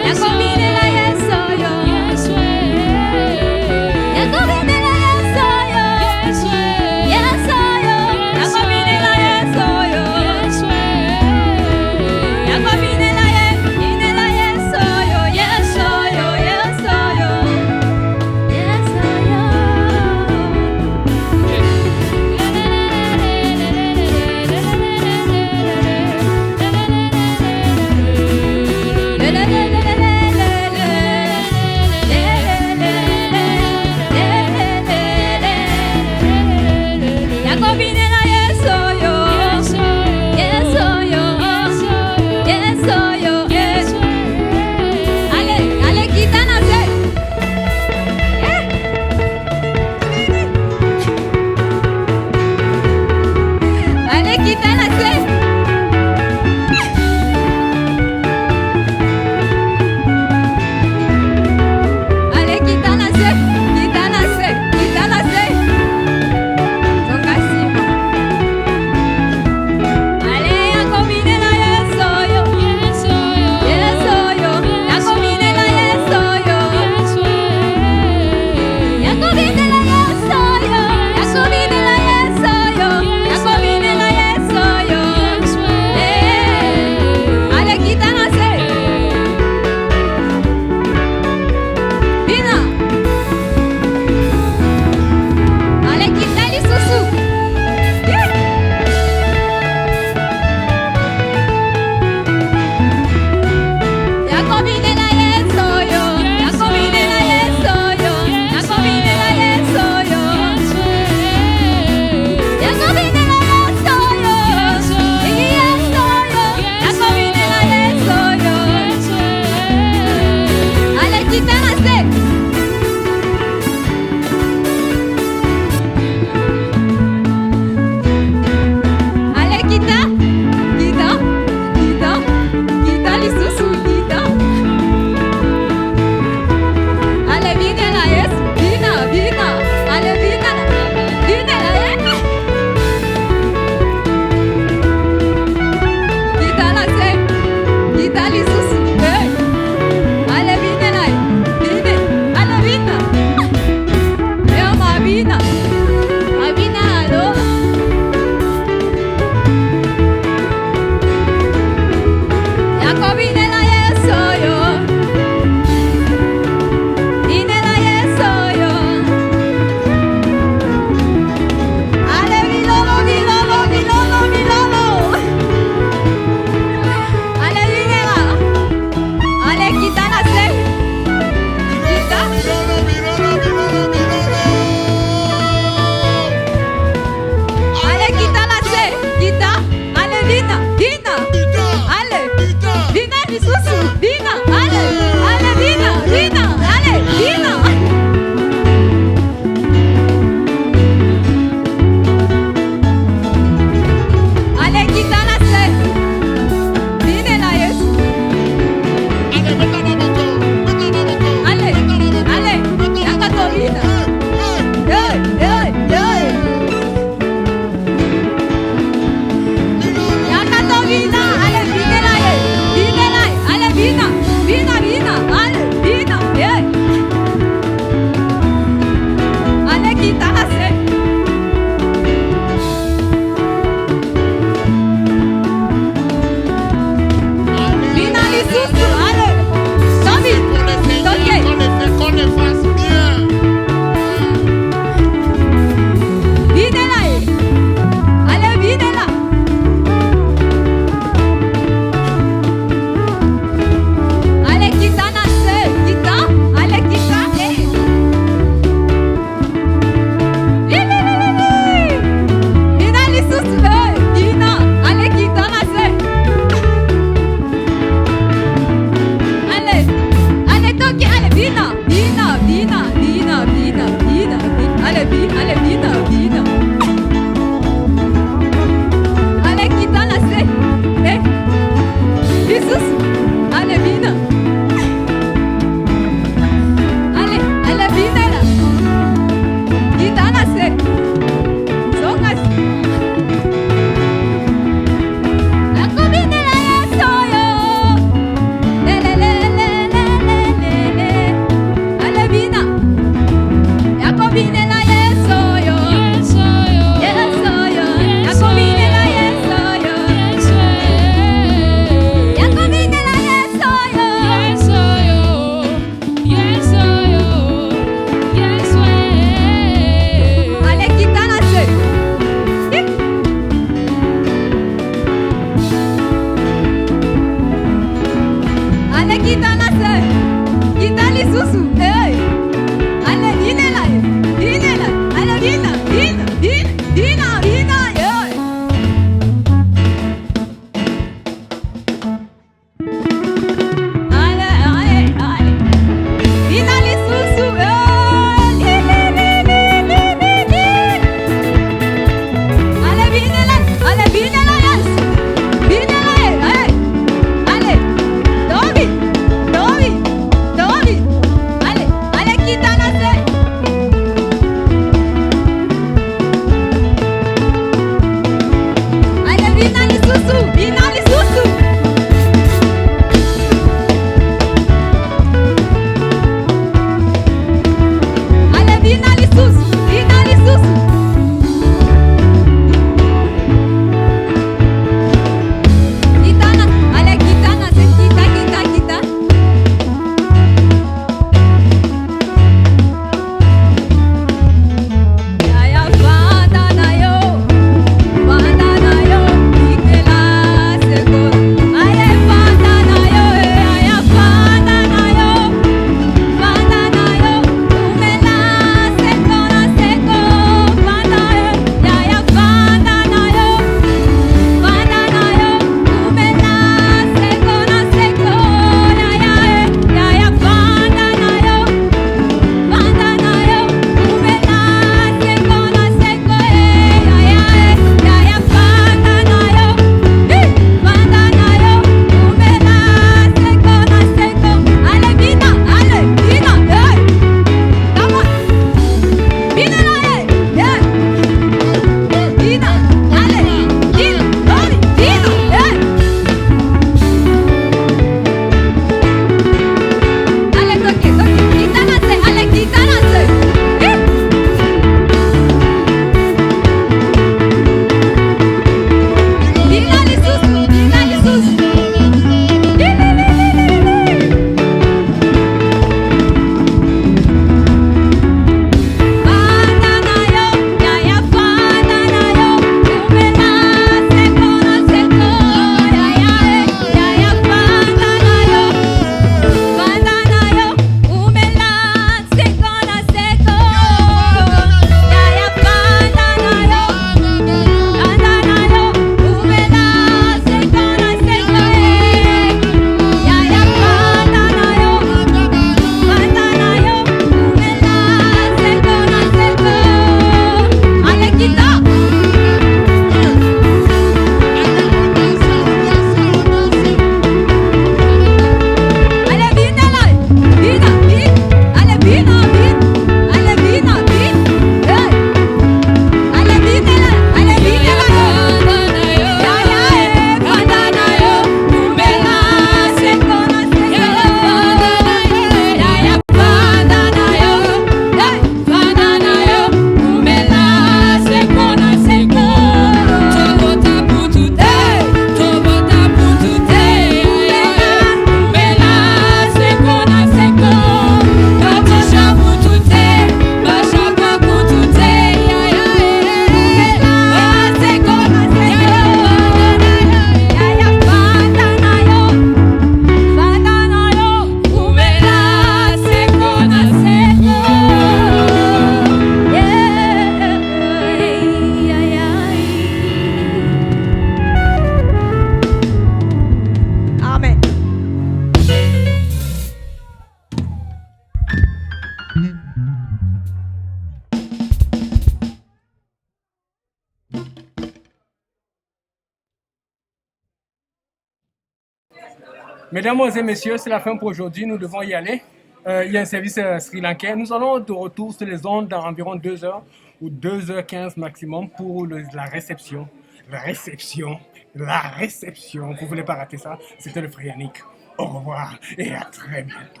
Mesdames et messieurs, c'est la fin pour aujourd'hui. Nous devons y aller. Il y a un service sri-lankais. Nous allons de retour sur les ondes dans environ 2 heures ou 2h15 maximum pour la réception. La réception. Vous ne voulez pas rater ça. C'était le frère Yannick. Au revoir et à très bientôt.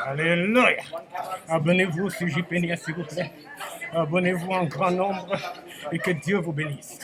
Alléluia. Abonnez-vous sur JPNIA, s'il vous plaît. Abonnez-vous en grand nombre et que Dieu vous bénisse.